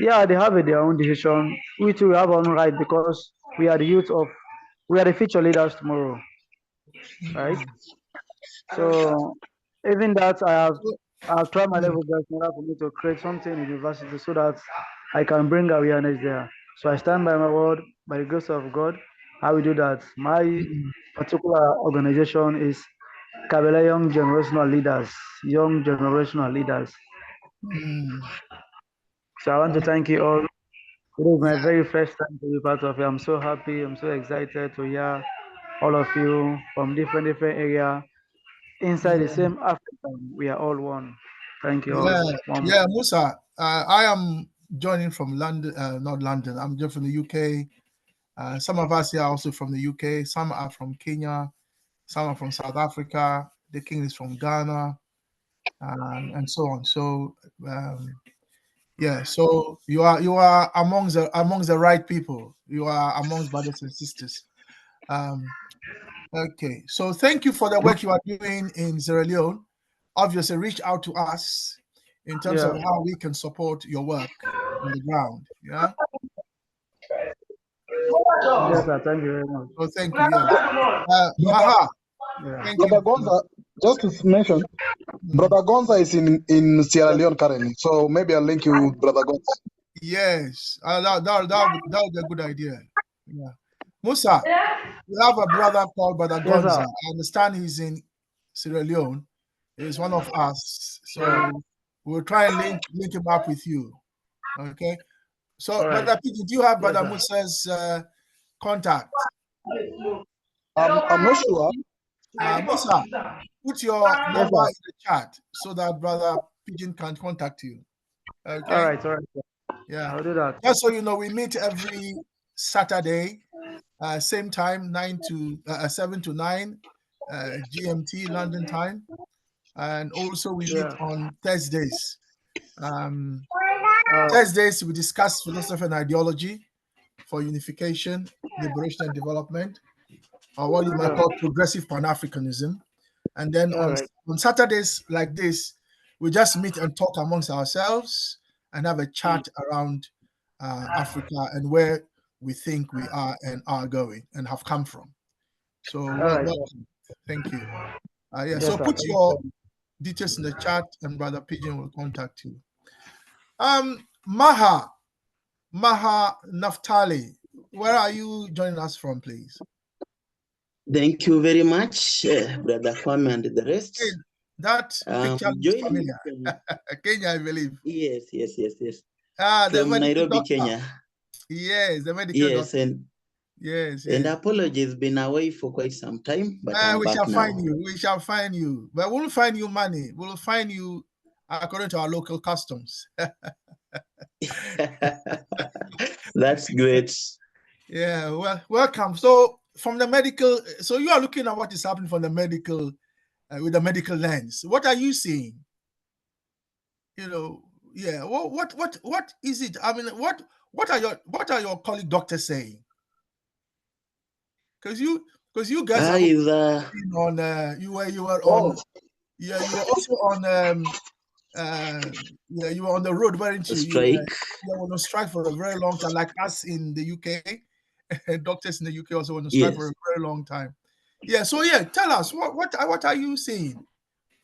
Yeah, they have their own decision. We too have our own right because we are the future leaders tomorrow, right? So even that I've tried my Mm, level best in order for me to create something in university so that I can bring awareness there. So I stand by my word, by the grace of God. I will do that. My mm, particular organization is Kabela Young Generational Leaders. mm. So I want to Right. thank you all. It is my Yeah. very first time to be part of it. I'm so happy. I'm so excited to hear all of you from different area inside the Yeah. same Africa. We are all one. Thank you all. Yeah. One more. Yeah. Musa, I am joining from London, not London. I'm just from the UK. Some of us here are also from the UK. Some are from Kenya. Some are from South Africa. The king is from Ghana, and so on. So, yeah. So you are amongst the right people. You are amongst brothers and sisters. Um, okay. So thank you for the work you are doing in Sierra Leone. Obviously, reach out to us in terms of Yeah. how we can support your work on the ground. Yeah. Yes, sir. Thank you very much. So thank you. Yeah. Brother, Maha, Yeah. thank Brother you. Gonza, just to mention, Mm. Brother Gonza is in Sierra Leone currently, so maybe I'll link you with Brother Gonza. Yes, that would be a good idea. Yeah. Musa, we have a brother called Brother Yes, Gonza. sir. I understand he's in Sierra Leone. He's one of us. Yeah. So we'll try and link him up with you. Okay. So, All right. Brother Pidgey, do you have Yes, Brother sir. Musa's contact? I'm not sure. Musa, put your Yes, number sir. in the chat so that Brother Pigeon can contact you. All Okay. right. All right. Sir. Yeah. I'll do that. Just so you know, we meet every Saturday, same time, 7 to 9 GMT London time, and also we meet Yeah. on Thursdays. Um, Uh, Thursdays we discuss philosophy and ideology for unification, liberation, and development, or what you might yeah. call progressive Pan-Africanism. And then All on right. Saturdays like this, we just meet and talk amongst ourselves and have a chat around Africa and where we think we are and are going and have come from. So All right. Sir. welcome. Thank you. Yeah. Yes, So sir. put Thank your you. details in the chat, and Brother Pigeon will contact you. Maha Naftali, where are you joining us from, please? Thank you very much, Brother Kwame and the rest. Hey, that picture looks Joining familiar. from, Kenya, I believe. yes. The From medical Nairobi, doctor. Kenya. Yes, the medical Yes, doctor. Yes. and apologies, been away for quite some time, but I'm We back shall now. find you. We shall find you. But we'll find you money. We'll find you according to our local customs. That's great. Yeah, well, welcome. So from the medical, so you are looking at what is happening from the medical, with the medical lens. What are you seeing? Yeah. What is it? I mean, what are your colleague doctors saying? Because you guys are on you were on Oh, you were also on you were on the road, weren't you? strike. You were on a strike for a very long time, like us in the UK. Doctors in the UK also on a strike for Yes. a very long time. Yeah. So yeah, tell us what are you seeing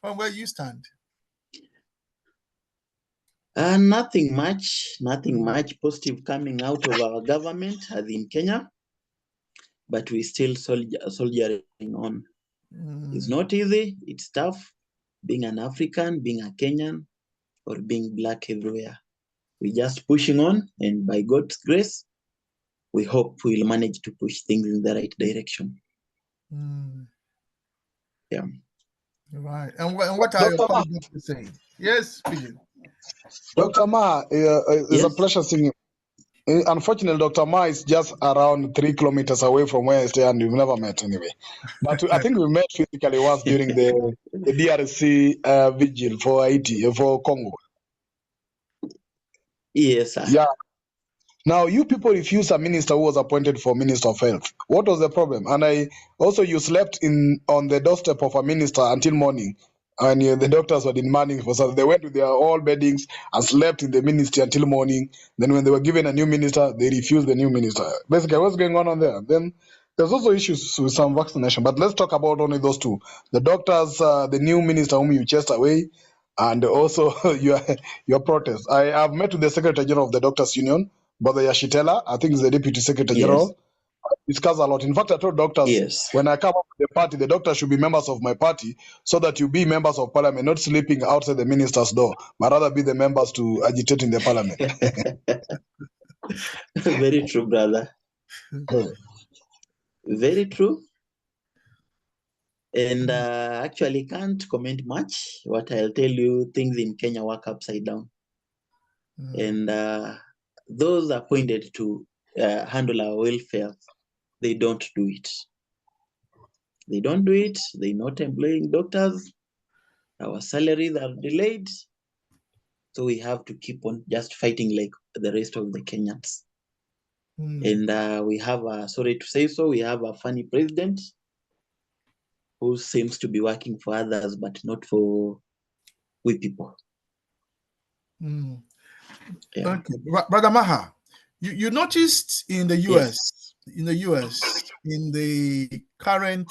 from where you stand? Nothing much positive coming out of our government as in Kenya, but we still soldiering on. It's not easy, it's tough being an African, being a Kenyan, or being black everywhere. We're just pushing on, and by God's grace, we hope we'll manage to push things in the right direction. Yeah. Right. And what are your Dr. Ma, colleagues saying? Yes, Pigeon. Dr. Ma, it's a Yes. pleasure seeing you. Unfortunately, Dr. Ma is just around 3 kilometers away from where I stay, and we've never met anyway. But I think we met physically once during the DRC vigil for Haiti, for Congo. Yes, sir. Yeah. Now, you people refused a minister who was appointed for Minister of Health. What was the problem? And you slept on the doorstep of a minister until morning. And the doctors were demanding for something. They went to their all beddings and slept in the ministry until morning. Then when they were given a new minister, they refused the new minister. Basically, what's going on there? Then there's also issues with some vaccination. But let's talk about only those two. The doctors, the new minister whom you chased away, and also your protest. I have met with the Secretary General of the Doctors Union, Brother Yashitela, I think is the Deputy Secretary Yes. General. Discuss a lot. In fact, I told doctors Yes. when I come up with the party, the doctors should be members of my party so that you be members of parliament, not sleeping outside the minister's door, but rather be the members to agitate in the parliament. Very true, brother. Very true. And actually can't comment much. What I'll tell you, things in Kenya work upside down. And those appointed to handle our welfare, they don't do it. They don't do it. They're not employing doctors. Our salaries are delayed. So we have to keep on just fighting like the rest of the Kenyans. And we have, sorry to say so, we have a funny president who seems to be working for others, but not for we people. Yeah. Okay, Brother Maha, you noticed in the US, in the current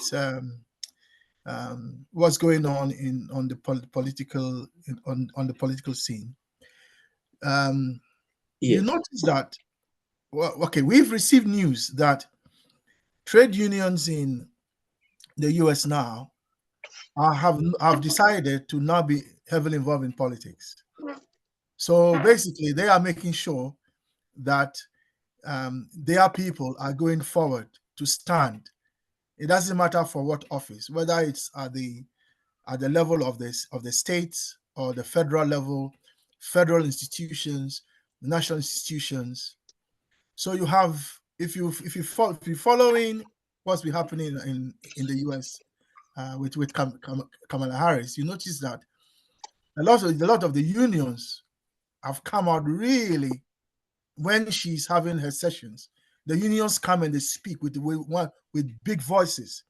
what's going on on the political on the political scene. You notice that we've received news that trade unions in the US now have decided to now be heavily involved in politics. So basically, they are making sure that their people are going forward to stand. It doesn't matter for what office, whether it's at the level of the states or the federal level, federal institutions, national institutions. So you have, if you're following what's been happening in the US with Kamala Harris, you notice that a lot of the unions have come out really when she's having her sessions. The unions come and they speak with big voices.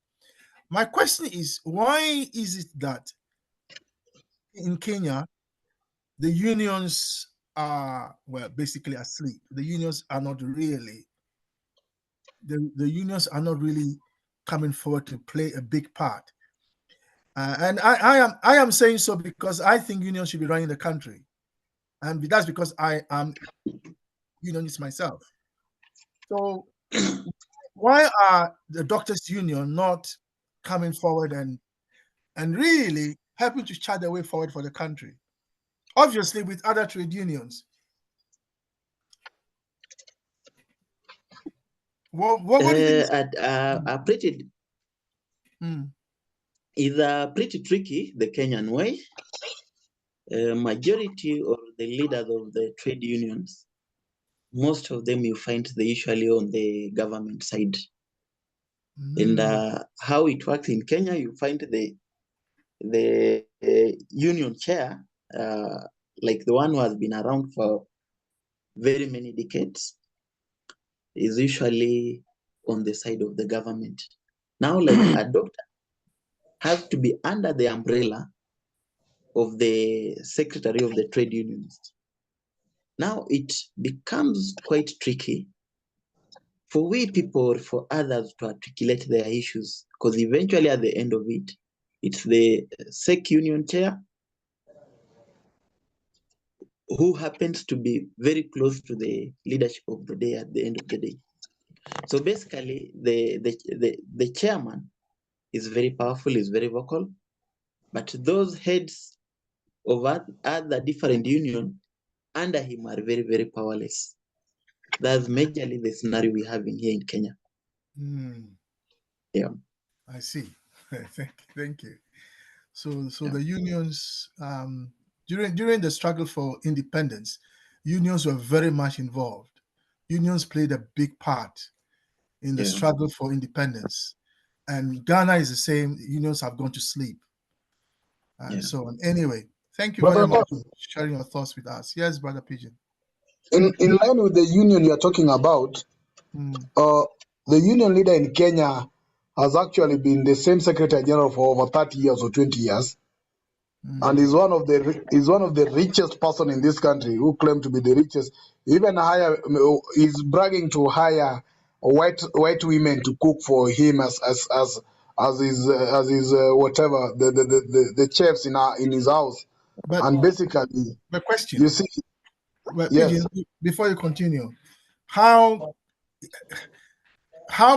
My question is, why is it that in Kenya the unions are basically asleep? The unions are not really. The unions are not really coming forward to play a big part. And I am saying so because I think unions should be running the country, and that's because I am unionist myself. So why are the doctors' union not coming forward and really helping to chart the way forward for the country? Obviously, with other trade unions. What do you think? It's pretty tricky, the Kenyan way. Majority of the leaders of the trade unions, most of them you find they usually on the government side. And how it works in Kenya, you find the union chair, like the one who has been around for very many decades, is usually on the side of the government. Now, like a doctor has to be under the umbrella of the secretary of the trade unions. Now it becomes quite tricky for we people, for others to articulate their issues, because eventually at the end of it, it's the SEC union chair who happens to be very close to the leadership of the day at the end of the day. So basically, the chairman is very powerful, is very vocal, but those heads of other different union under him are very, very powerless. That's majorly the scenario we have in here in Kenya. Yeah. I see. Thank you. So the unions, during the struggle for independence, unions were very much involved. unions played a big part in the struggle for independence. And Ghana is the same. Unions have gone to sleep. So anyway, thank you very much for sharing your thoughts with us. Yes, Brother Pigeon. In line with the union you're talking about, the union leader in Kenya has actually been the same Secretary General for over 30 years or 20 years, and is one of the richest person in this country who claim to be the richest. Even hire is bragging to hire white women to cook for him as his whatever the chefs in his house. But, and basically, the question, you see, well, yes. Pigeon, before you continue, how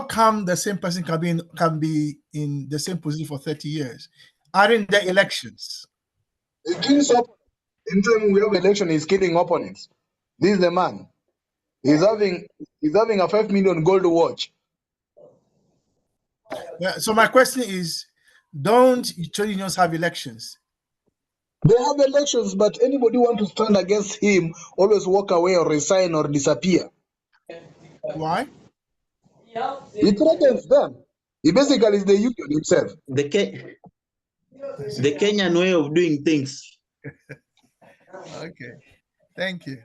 come the same person can be in the same position for 30 years? Aren't there elections? It kills opponents. Anytime we have election, he's killing opponents. This is the man. He's having a 5 million gold watch. So my question is, don't trade unions have elections? They have elections, but anybody want to stand against him always walk away or resign or disappear. Why? He threatens them. He basically is the union himself. The Kenyan way of doing things. Okay, thank you.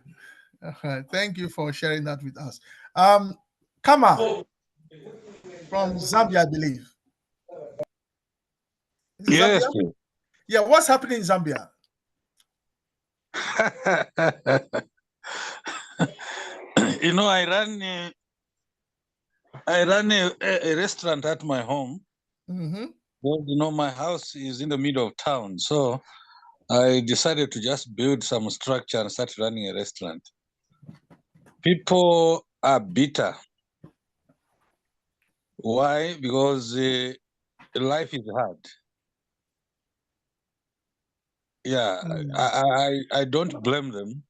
Thank you for sharing that with us. Kama from Zambia, I believe. Yes. Zambia? Yeah, what's happening in Zambia? You know, I run a restaurant at my home. Well, you know, my house is in the middle of town, so I decided to just build some structure and start running a restaurant. People are bitter. Why? Because life is hard. Yeah, I don't blame them.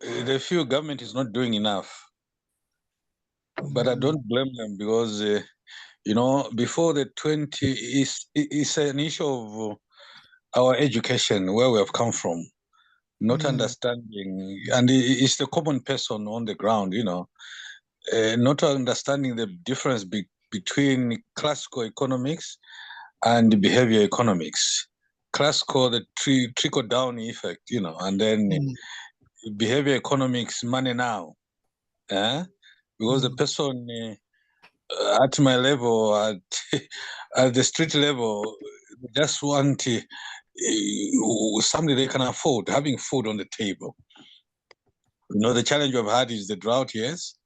They feel government is not doing enough. But I don't blame them because, you know, before the 20, it's an issue of our education, where we have come from, not understanding, and it's the common person on the ground, you know, not understanding the difference between classical economics and behavior economics. Classical, the trickle-down effect, you know, and then behavior economics, money now. Because the person at my level, at the street level, just want something they can afford, having food on the table. You know, the challenge we've had is the drought, yes.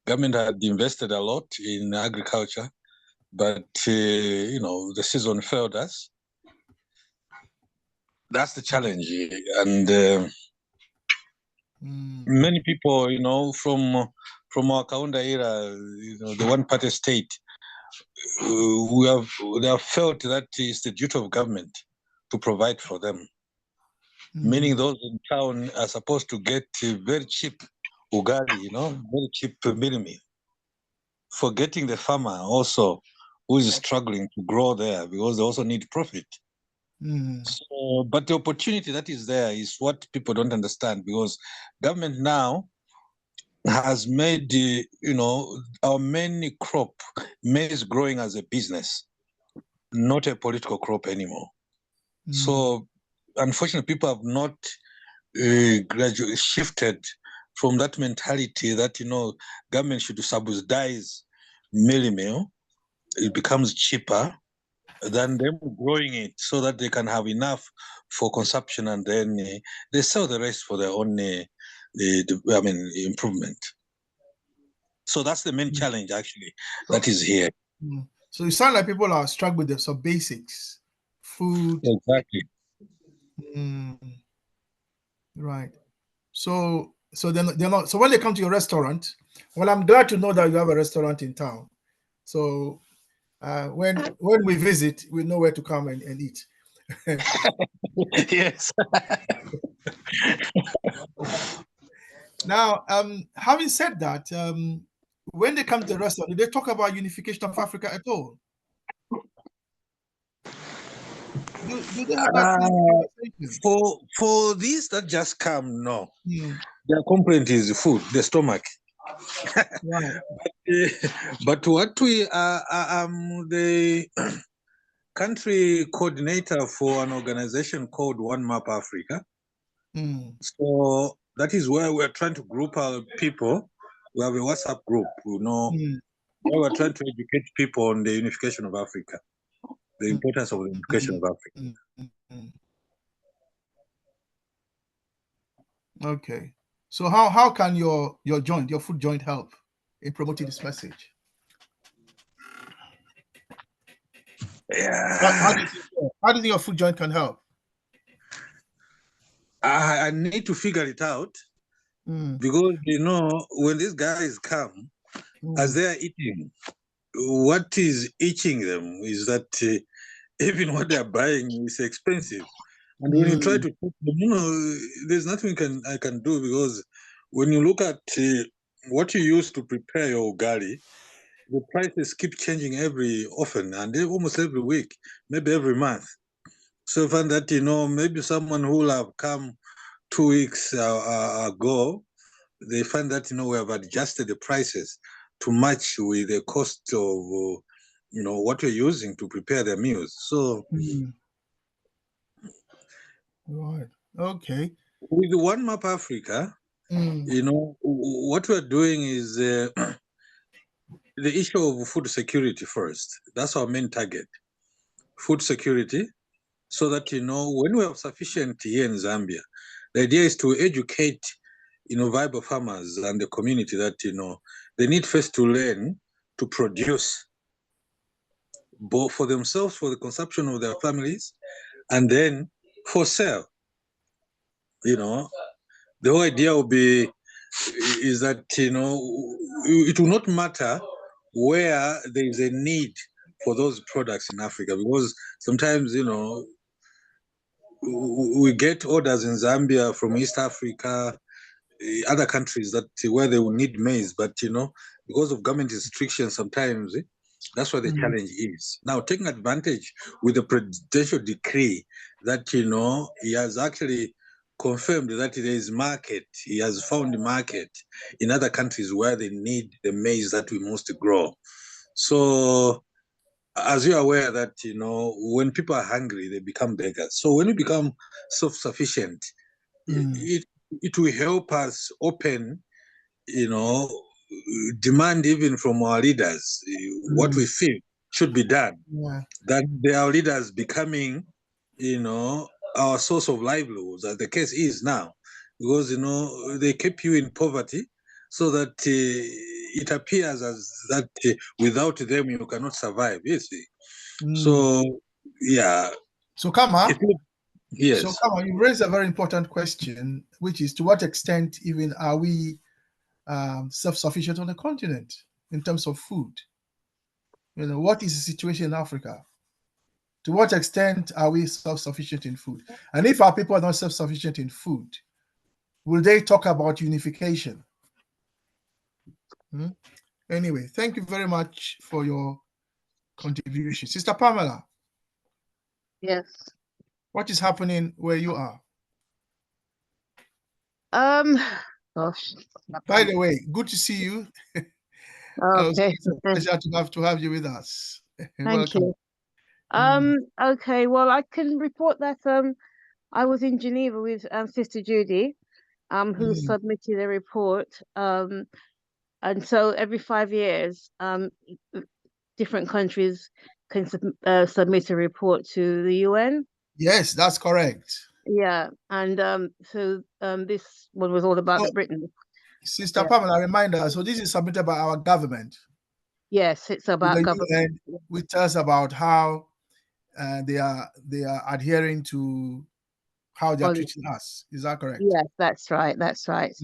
Government had invested a lot in agriculture, but, you know, the season failed us. That's the challenge. And many people, you know, from our Kaunda era, you know, the one-party state, they have felt that it's the duty of government to provide for them. Meaning those in town are supposed to get very cheap ugali, you know, very cheap milimi. Forgetting the farmer also, who is struggling to grow there because they also need profit. So, but the opportunity that is there is what people don't understand, because government now has made, you know, our main crop, maize, growing as a business, not a political crop anymore. So unfortunately, people have not gradually shifted from that mentality that, you know, government should subsidize mealie meal. It becomes cheaper than them growing it so that they can have enough for consumption, and then they sell the rest for their own improvement. So that's the main challenge, actually, that is here. So it sounds like people are struggling with some basics, food. Exactly. Right. So they're not. So when they come to your restaurant, well, I'm glad to know that you have a restaurant in town. So when we visit, we know where to come and eat. Yes. Now, having said that, when they come to the restaurant, do they talk about unification of Africa at all? do they have that kind of conversation? For these that just come, no. Mm, Their complaint is food, the stomach. right. But what we are, the country coordinator for an organization called One Map Africa. Mm, So that is where we're trying to group our people. We have a WhatsApp group, mm, where we're trying to educate people on the unification of Africa, the mm, importance of the unification of Africa. mm, mm. Okay. So how can your food joint help in promoting this message? Yeah. How do you think your food joint can help? I need to figure it out because when these guys come, as they are eating, what is eating them is that even what they are buying is expensive, and when you try to cook them, there's nothing I can do, because when you look at what you use to prepare your ugali, the prices keep changing often, and almost every week, maybe every month. So I find that maybe someone who will have come 2 weeks ago, they find that we have adjusted the prices to match with the cost of what we're using to prepare their meals. So right, okay. with One Map Africa, what we're doing is the issue of food security first. That's our main target, food security, so that when we have sufficient here in Zambia, the idea is to educate viable farmers and the community that they need first to learn to produce both for themselves, for the consumption of their families, and then for sale. The whole idea will be is that it will not matter where there is a need for those products in Africa, because sometimes we get orders in Zambia from East Africa, other countries that where they will need maize, but because of government restrictions, sometimes that's where the challenge is. Now, taking advantage with the presidential decree that he has actually confirmed that there is market, he has found market in other countries where they need the maize that we must grow. So, as you're aware that when people are hungry, they become beggars. So when we become self-sufficient, it will help us open, demand even from our leaders what we feel should be done. Yeah. That they are leaders becoming, our source of livelihoods, as the case is now, because they keep you in poverty, so that it appears as that without them you cannot survive. You see. So yeah. So Kama, yes. So Kama, you raised a very important question, which is to what extent even are we self-sufficient on the continent in terms of food? What is the situation in Africa? To what extent are we self-sufficient in food? And if our people are not self-sufficient in food, will they talk about unification? Anyway, thank you very much for your contribution. Sister Pamela. Yes. What is happening where you are? Gosh. By the way, good to see you. Okay. It's a pleasure to have you with us. Thank Welcome. you. Okay, well, I can report that I was in Geneva with Sister Judy, who submitted a report. And so every 5 years, different countries can submit a report to the UN. Yes, that's correct. Yeah, and so this one was all about Britain. Sister Pamela, reminder, so this is submitted by our government. Yes, it's about government. Which tells about how they are adhering to how they are treating us. Is that correct? Yes, that's right. That's right.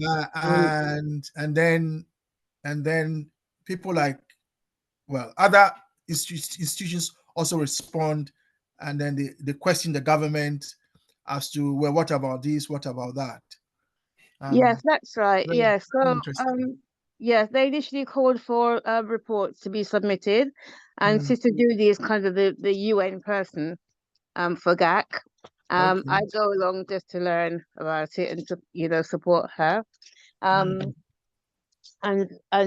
And then people like, well, other institutions also respond, and then they question the government as to, well, what about this? What about that? Yes, that's right. Yes. So, yes, they initially called for reports to be submitted, and Sister Judy is kind of the UN person. for GAC. Okay. I go along just to learn about it and to, you know, support her. And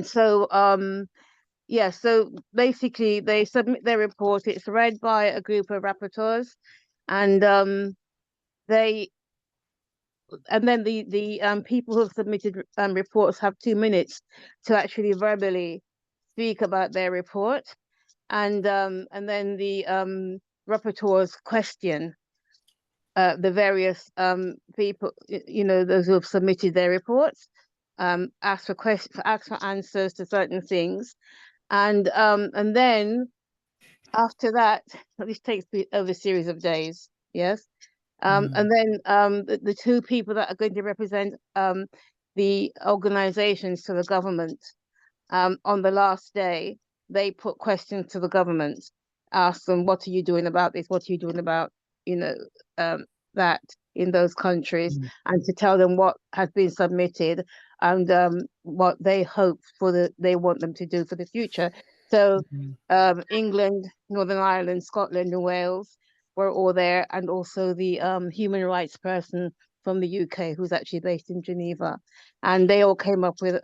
so yeah, so basically they submit their report. It's read by a group of rapporteurs, and they and then the people who have submitted reports have 2 minutes to actually verbally speak about their report, and then the rapporteurs question the various people, you know, those who have submitted their reports, ask for questions, ask for answers to certain things, and then after that, this takes over a series of days. Yes. And then the two people that are going to represent the organizations to the government, on the last day, they put questions to the government, ask them, what are you doing about this? What are you doing about, you know, that in those countries, and to tell them what has been submitted and what they hope they want them to do for the future. So England, Northern Ireland, Scotland and Wales were all there, and also the human rights person from the UK who's actually based in Geneva. And they all came up with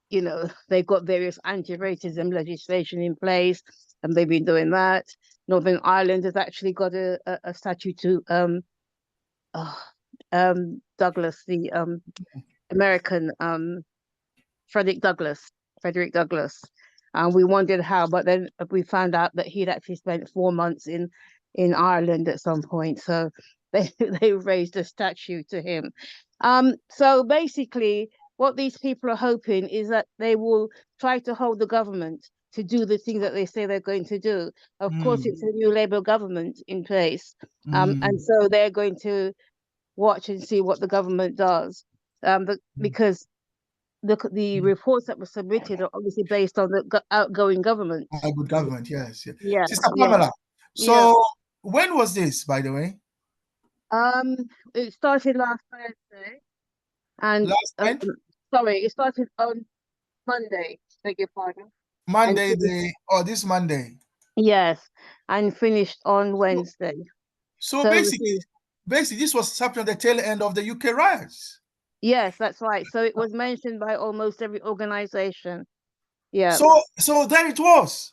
you know, they've got various anti-racism legislation in place, and they've been doing that. Northern Ireland has actually got a statue to Douglas, the American Frederick Douglass. And we wondered how, but then we found out that he'd actually spent 4 months in Ireland at some point. So they raised a statue to him. So basically, what these people are hoping is that they will try to hold the government to do the things that they say they're going to do. Of course, it's a new Labour government in place. And so they're going to watch and see what the government does. Because the reports that were submitted are obviously based on the outgoing government. Good government, yes. Yeah. Sister Pamela, so when was this, by the way? It started last Thursday, and sorry, it started on Monday. Beg your pardon. Monday, this Monday. Yes, and finished on Wednesday. So basically, this was happening at the tail end of the UK riots. Yes, that's right. So it was mentioned by almost every organization. Yeah. So there it was.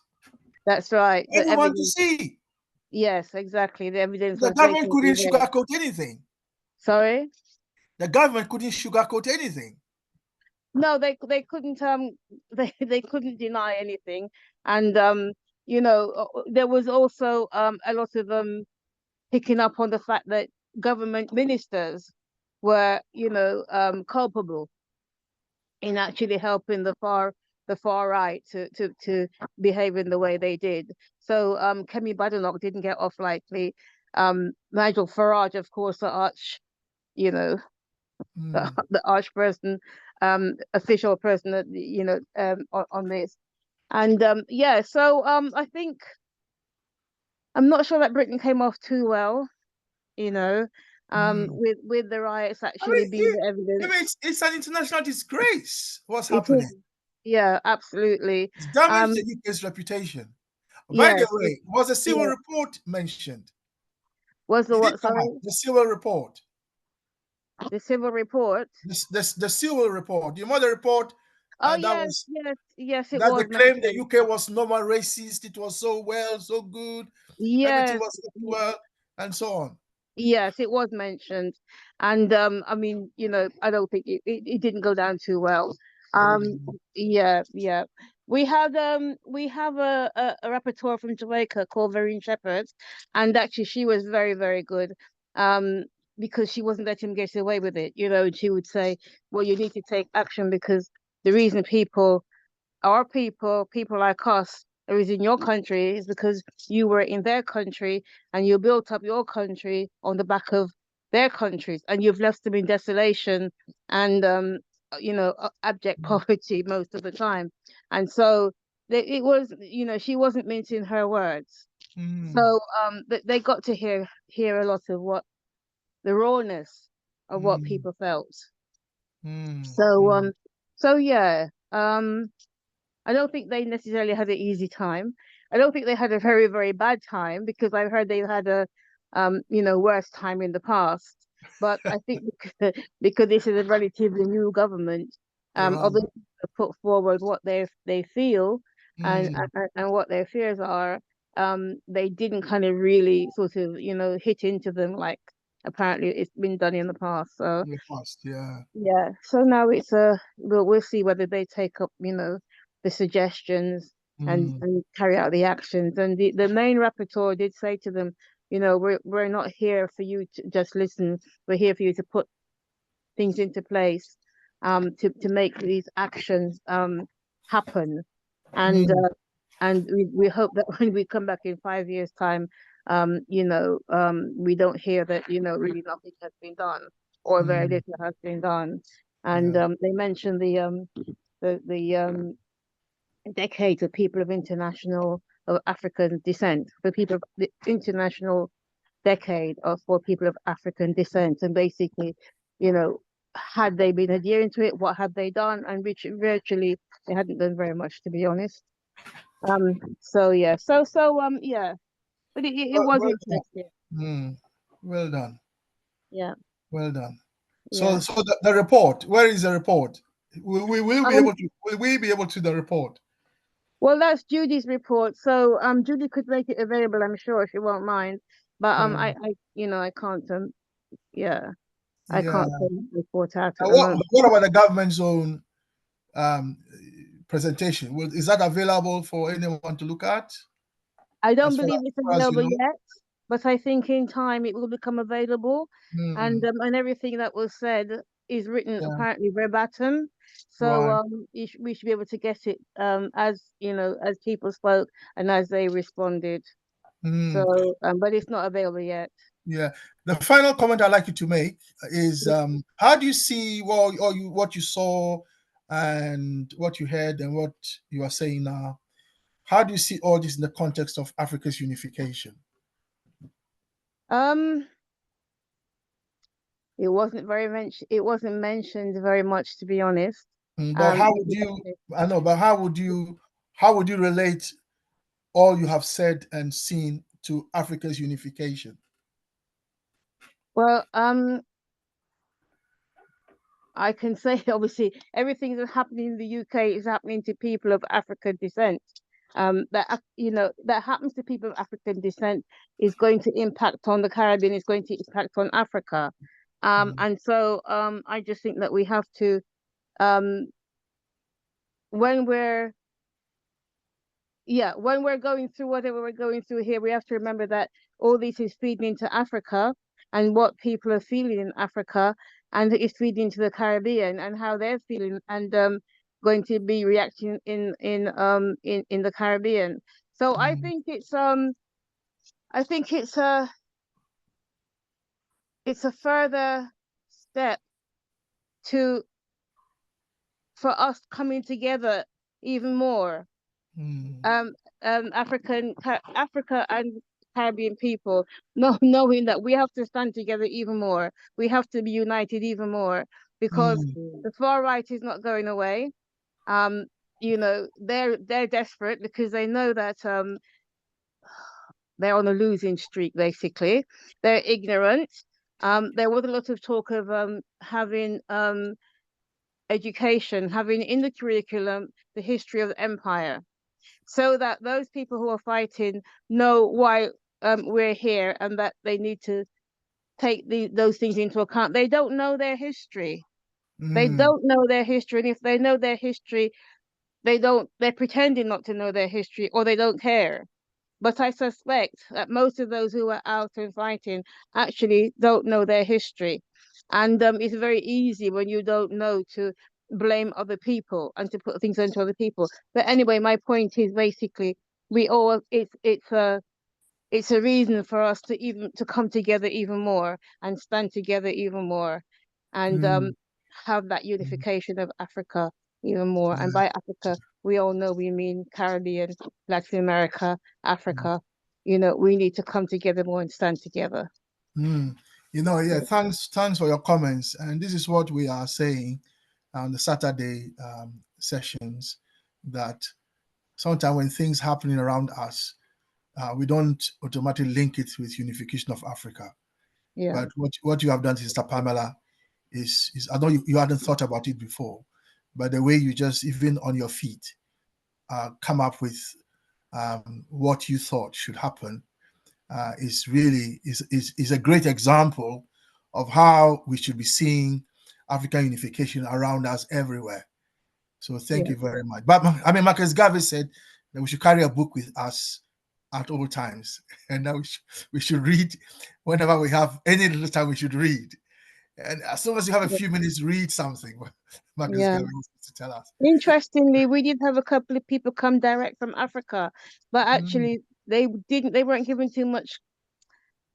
That's right. Anyone to see. Yes, exactly. The evidence. The government couldn't sugarcoat anything. Sorry? The government couldn't sugarcoat anything. No, they couldn't they couldn't deny anything. And you know, there was also a lot of picking up on the fact that government ministers were, you know, culpable in actually helping the far right to behave in the way they did. So Kemi Badenoch didn't get off lightly. Nigel Farage, of course, the arch, you know, the arch person, official person that, you know, on this. And yeah, so I think I'm not sure that Britain came off too well, you know, with the riots actually being the evidence. I mean, it's an international disgrace what's happening. Yeah, absolutely. It's damaged the UK's reputation. By the way, was a civil report mentioned? Was the what, sorry? The civil report. The civil report? The civil report. You know the report? Oh, yes, it that was. They claimed the UK was no more racist. It was so well, so good. Yes. Everything was so well, and so on. Yes, it was mentioned. And I mean, you know, I don't think it didn't go down too well. Yeah. We have a rapporteur from Jamaica called Vereen Shepherd, and actually she was very, very good. Because she wasn't letting him get away with it, you know, and she would say, well, you need to take action because the reason people like us are in your country is because you were in their country and you built up your country on the back of their countries, and you've left them in desolation and you know, abject poverty most of the time. And so it was, you know, she wasn't mincing her words. So they got to hear a lot of what the rawness of what people felt. So yeah. I don't think they necessarily had an easy time. I don't think they had a very, very bad time, because I've heard they've had a worse time in the past. But I think because this is a relatively new government, Right. although they put forward what they feel and, Mm. and what their fears are, they didn't kind of really sort of hit into them like apparently it's been done in the past. So The past, yeah. yeah, so now it's we'll see whether they take up the suggestions Mm. and carry out the actions. And the main rapporteur did say to them, we're not here for you to just listen. We're here for you to put things into place, to make these actions happen. And Mm. we hope that when we come back in 5 years' time, we don't hear that really nothing has been done or very Mm. little has been done. And Yeah. they mentioned the decades of people of international of African descent, for people of the international decade of for people of African descent, and basically, had they been adhering to it, what had they done? And which virtually they hadn't done very much, to be honest. So yeah, yeah, but it Well, was well done. interesting. Mm. Well done. Yeah, Well done. So, yeah. so the report. Where is the report? Will be Um, able to. Will we be able to the report? well, that's Judy's report. So Judy could make it available, I'm sure, if you won't mind. But Mm. I can't yeah, I Yeah. can't send the report out at And the moment. what about the government's own um, presentation? Is that available for anyone to look at? I don't As far believe it's as you available know. yet, but I think in time it will become available. Mm. And everything that was said is written Yeah. apparently verbatim. So Right. we should be able to get it as as people spoke and as they responded. Mm. So but it's not available yet. Yeah. The final comment I'd like you to make is how do you see what you saw and what you heard and what you are saying now? How do you see all this in the context of Africa's unification? Um, it wasn't mentioned very much, to be honest. But how would you? I know, but how would you relate all you have said and seen to Africa's unification? Well, I can say obviously everything that's happening in the UK is happening to people of African descent. That happens to people of African descent is going to impact on the Caribbean, is going to impact on Africa. And so I just think that we have to um when we're when we're going through whatever we're going through here, we have to remember that all this is feeding into Africa and what people are feeling in Africa, and it's feeding into the Caribbean and how they're feeling and going to be reacting in the Caribbean. So I think it's a further step to for us coming together even more. um, Africa and Caribbean people, knowing that we have to stand together even more. We have to be united even more because the far right is not going away. They're desperate because they know that they're on a losing streak. Basically, they're ignorant. There was a lot of talk of having education, having in the curriculum the history of the empire, so that those people who are fighting know why we're here and that they need to take those things into account. They don't know their history. They don't know their history. And if they know their history, they're pretending not to know their history or they don't care. But I suspect that most of those who are out and fighting actually don't know their history. And it's very easy when you don't know to blame other people and to put things onto other people. But anyway, my point is basically it's a reason for us to come together even more and stand together even more and have that unification of Africa even more. And by Africa, we all know we mean Caribbean, Latin America, Africa. We need to come together more and stand together. Thanks for your comments. And this is what we are saying on the Saturday sessions. that sometimes when things happening around us, we don't automatically link it with unification of Africa. Yeah. But what you have done, Sister Pamela, is I know you hadn't thought about it before, but the way you just, even on your feet, come up with what you thought should happen is really is a great example of how we should be seeing African unification around us everywhere. So thank you very much. But I mean, Marcus Garvey said that we should carry a book with us at all times, and that we should read whenever we have any little time. We should read, and as soon as you have a few minutes, read something. Marcus Garvey used to tell us. Interestingly, we did have a couple of people come direct from Africa, but actually they weren't given too much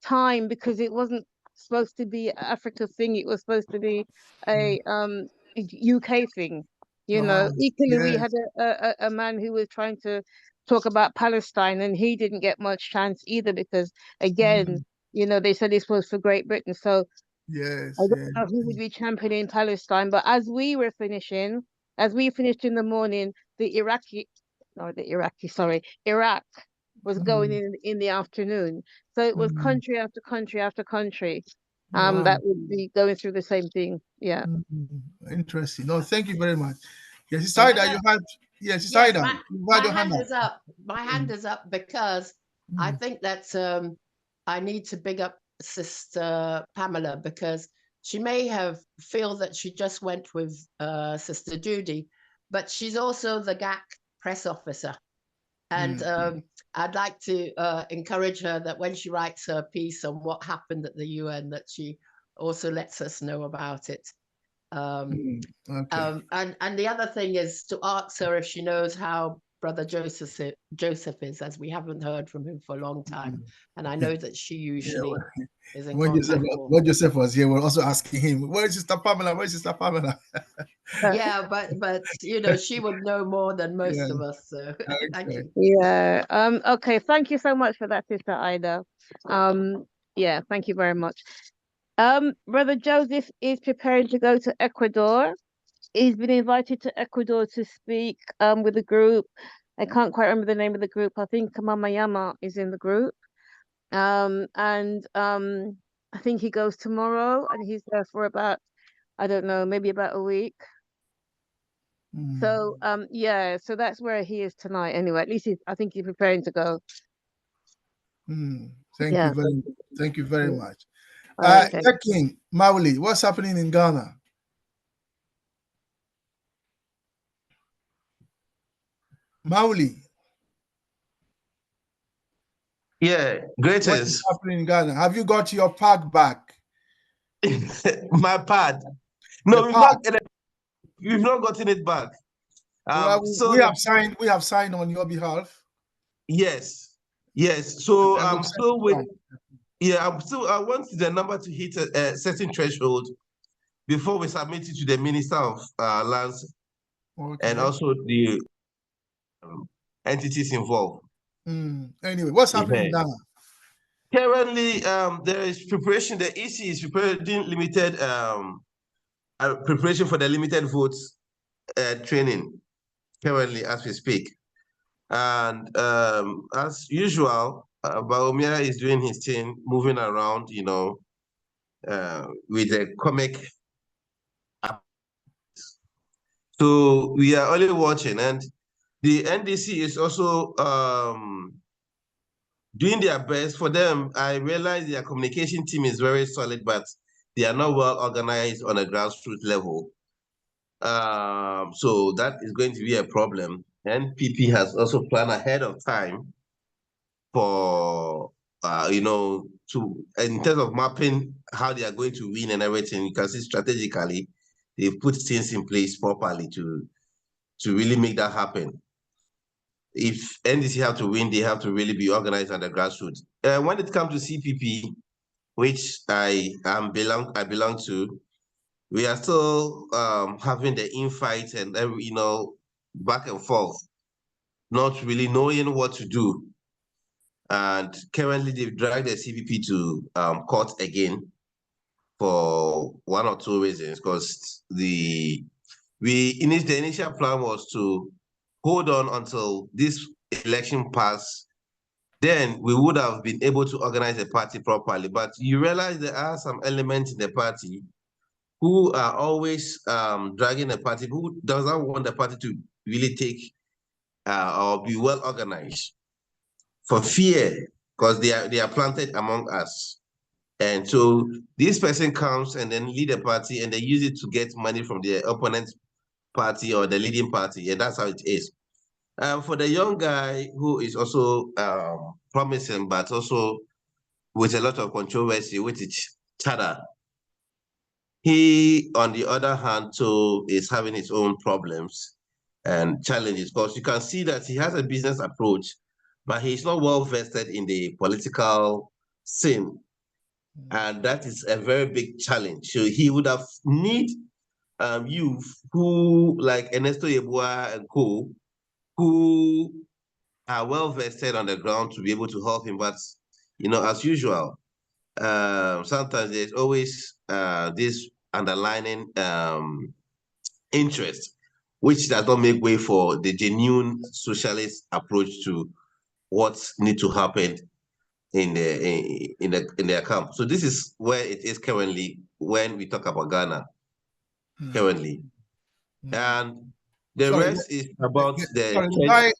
time because it wasn't supposed to be an Africa thing. It was supposed to be a UK thing. Equally, we had a man who was trying to talk about Palestine, and he didn't get much chance either because, again, they said this was for Great Britain. So I don't know who would be championing Palestine, but as we finished in the morning, Iraq was going in the afternoon. So it was country after country after country that would be going through the same thing. Yeah. Interesting. No, thank you very much. Yes, it's Ida, you had Ida. My hand is up. My hand is up because I think that I need to big up Sister Pamela because she may feel that she just went with Sister Judy, but she's also the GAC press officer. And I'd like to encourage her that when she writes her piece on what happened at the UN, that she also lets us know about it. And the other thing is to ask her if she knows how Brother Joseph is, as we haven't heard from him for a long time. And I know that she usually is in contact. When Joseph was here, we're also asking him, where is Sister Pamela? Where is Sister Pamela? Yeah, but she would know more than most of us. So thank you. Yeah. Okay. Thank you so much for that, Sister Ida. Yeah. Thank you very much. Brother Joseph is preparing to go to Ecuador. He's been invited to Ecuador to speak with the group. I can't quite remember the name of the group. I think Mama Yama is in the group. And I think he goes tomorrow, and he's there for about, I don't know, maybe about a week. So so that's where he is tonight. Anyway, at least I think he's preparing to go. Thank you very much. Okay. King Mauli, what's happening in Ghana? Mauli. Yeah, greetings. What is happening in Ghana? Have you got your pad back? My pad? No, we've not gotten it back. So we have signed on your behalf. Yes. So I'm still with. Yeah, I want the number to hit a certain threshold before we submit it to the Minister of Lands and also the entities involved. Anyway, what's happening in Ghana? Currently, there is preparation. The EC is preparing limited preparation for the limited votes training currently as we speak. And as usual, Baumia is doing his thing, moving around, with the comic. So we are only watching, and the NDC is also doing their best. For them, I realize their communication team is very solid, but they are not well organized on a grassroots level. So that is going to be a problem. NPP has also planned ahead of time for, in terms of mapping how they are going to win and everything. You can see strategically, they've put things in place properly to really make that happen. If NDC have to win, they have to really be organized at the grassroots. When it comes to CPP, which I belong to, we are still having the infight and back and forth, not really knowing what to do. And currently, they've dragged the CPP to court again for one or two reasons. Because the initial plan was to hold on until this election pass, then we would have been able to organize a party properly. But you realize there are some elements in the party who are always dragging the party, who doesn't want the party to really take or be well organized for fear, because they are planted among us. And so this person comes and then lead a party and they use it to get money from the opponent party or the leading party, and that's how it is. For the young guy who is also promising, but also with a lot of controversy, which is Chada, he, on the other hand, too, is having his own problems and challenges, because you can see that he has a business approach, but he's not well vested in the political scene. And that is a very big challenge. So he would have need youth who, like Ernesto Yeboah and co, who are well vested on the ground to be able to help him. But as usual, sometimes there's always this underlining interest, which does not make way for the genuine socialist approach to what needs to happen in their camp. So this is where it is currently when we talk about Ghana currently. And the rest is about the guy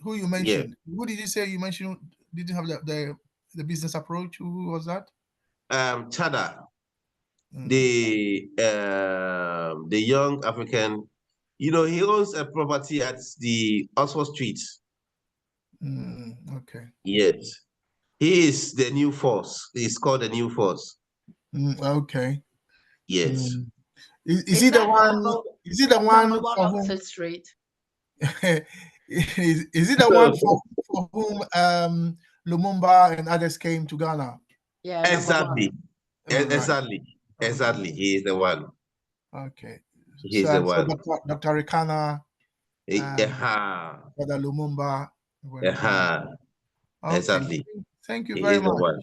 who you Yeah. mentioned. Who did you say you mentioned didn't have the business approach? Who was that? Chada, the young African, he owns a property at the Oxford Street. Okay. Yes. He is the new force. He's called the new force. Okay. Yes. Is he the one? Is he the one Number 1 for whom? Oxford Street. is it the one for whom Lumumba and others came to Ghana? Yeah, Exactly. Right. Exactly. He is the one. Okay. He's the one. Dr. Rikana, Brother Lumumba. Okay. Exactly. Thank you He very is the much. one.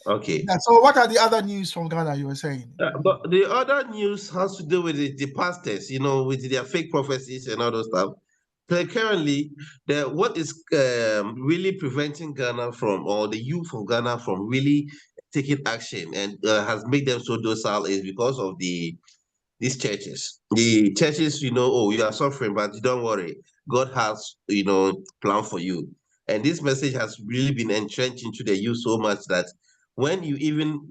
Okay. Yeah, so what are the other news from Ghana you were saying? But the other news has to do with the pastors, with their fake prophecies and all those stuff. So currently, what is really preventing Ghana from, or the youth of Ghana from really taking action and has made them so docile is because of these churches. The churches, oh, you are suffering, but don't worry. God has, plan for you. And this message has really been entrenched into the youth so much that when you even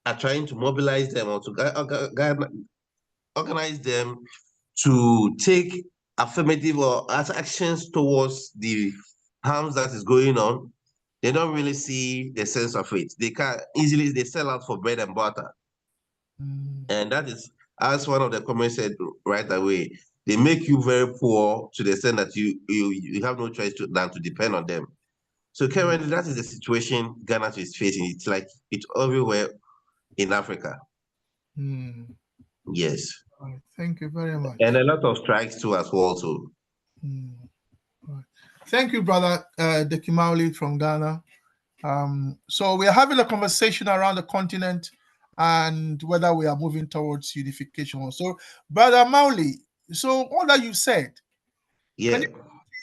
are trying to mobilize them or to organize them to take affirmative or actions towards the harms that is going on, they don't really see the sense of it. They they sell out for bread and butter. And that is, as one of the comments said right away, they make you very poor to the extent that you have no choice than to depend on them. So currently, that is the situation Ghana is facing. It's like it's everywhere in Africa. Yes. Thank you very much. And a lot of strikes too as well too. Thank you, brother Deki Mauli from Ghana. So we are having a conversation around the continent and whether we are moving towards unification. So, brother Mauli, so all that you said, can you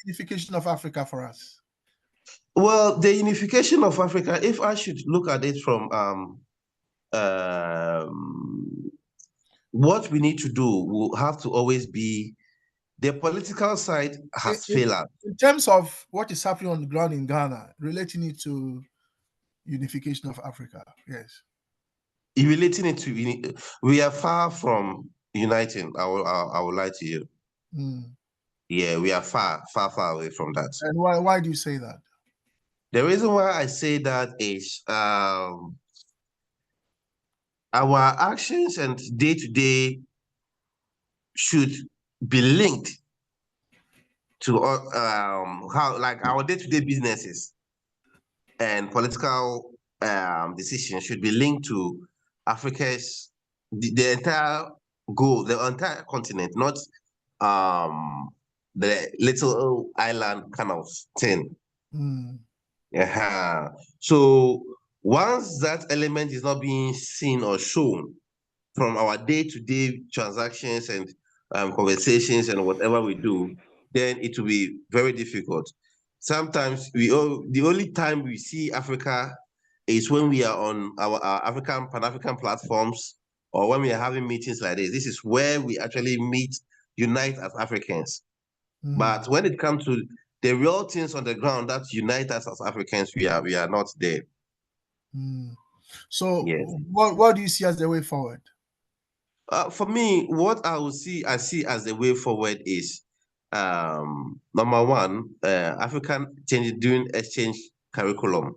unification of Africa for us? Well, the unification of Africa, if I should look at it from what we need to do, will have to always be the political side has failed out. In terms of what is happening on the ground in Ghana, relating it to unification of Africa, yes. Relating it to, we are far from uniting. I will lie to you. Yeah, we are far away from that. And why do you say that? The reason why I say that is our actions and day-to-day should be linked to how, like, our day-to-day businesses and political decisions should be linked to Africa's the entire goal, the entire continent, not the little island kind of thing. So once that element is not being seen or shown from our day-to-day transactions and conversations and whatever we do, then it will be very difficult. Sometimes the only time we see Africa is when we are on our African Pan-African platforms, or when we are having meetings like this. This is where we actually meet, unite as Africans. But when it comes to the real things on the ground that unite us as Africans, we are not there. So yes. what do you see as the way forward? For me, what I see as the way forward is number one, African doing exchange curriculum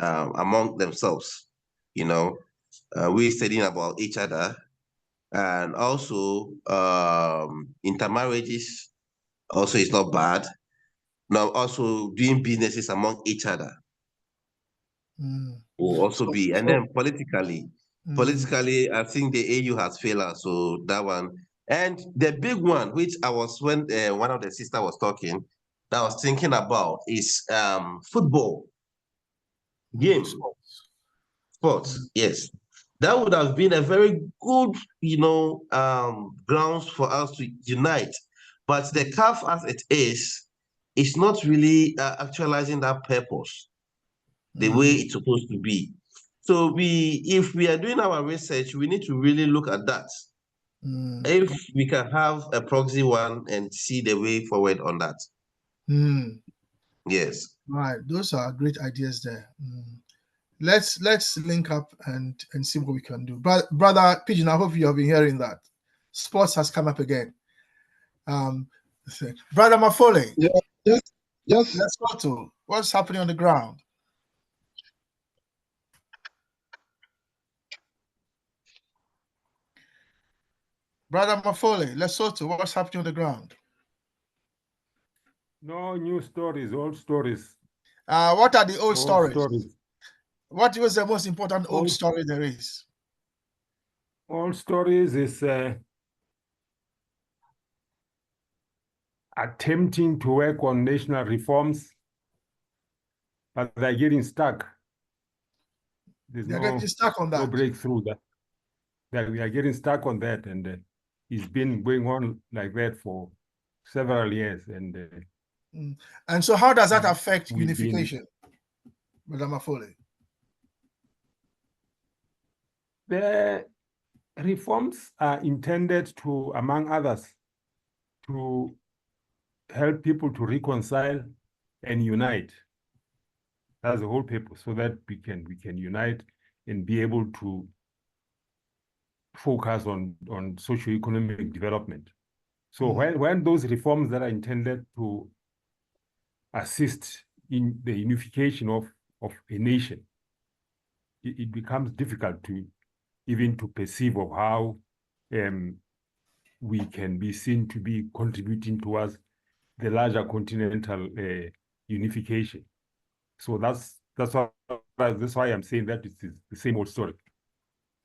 among themselves. We studying about each other, and also intermarriages also is not bad. Now also doing businesses among each other will also be, and then politically, I think the AU has failed us, so that one. And the big one, which I was when one of the sisters was talking, that I was thinking about is football game. Sports, yes. That would have been a very good, grounds for us to unite. But the CAF as it is not really actualizing that purpose the way it's supposed to be. So if we are doing our research, we need to really look at that. If we can have a proxy one and see the way forward on that. Yes. Right, those are great ideas there. Let's link up and see what we can do. Brother Pigeon, I hope you have been hearing that. Sports has come up again. Brother Mafole. Yes. Lesotho, what's happening on the ground? Brother Mafole, Lesotho, what's happening on the ground? No new stories, old stories. What are the old stories? What was the most important old story there is? Old stories is attempting to work on national reforms, but they're getting stuck. They're getting stuck on that. No breakthrough. That we are getting stuck on that, and it's been going on like that for several years. And so, how does that affect unification, Madam Mafole? The reforms are intended to, among others, to help people to reconcile and unite. That's the whole purpose, so that we can unite and be able to focus on socio-economic development. So when those reforms that are intended to assist in the unification of a nation, it becomes difficult to even to perceive of how we can be seen to be contributing towards the larger continental unification. So that's why I'm saying that it's the same old story,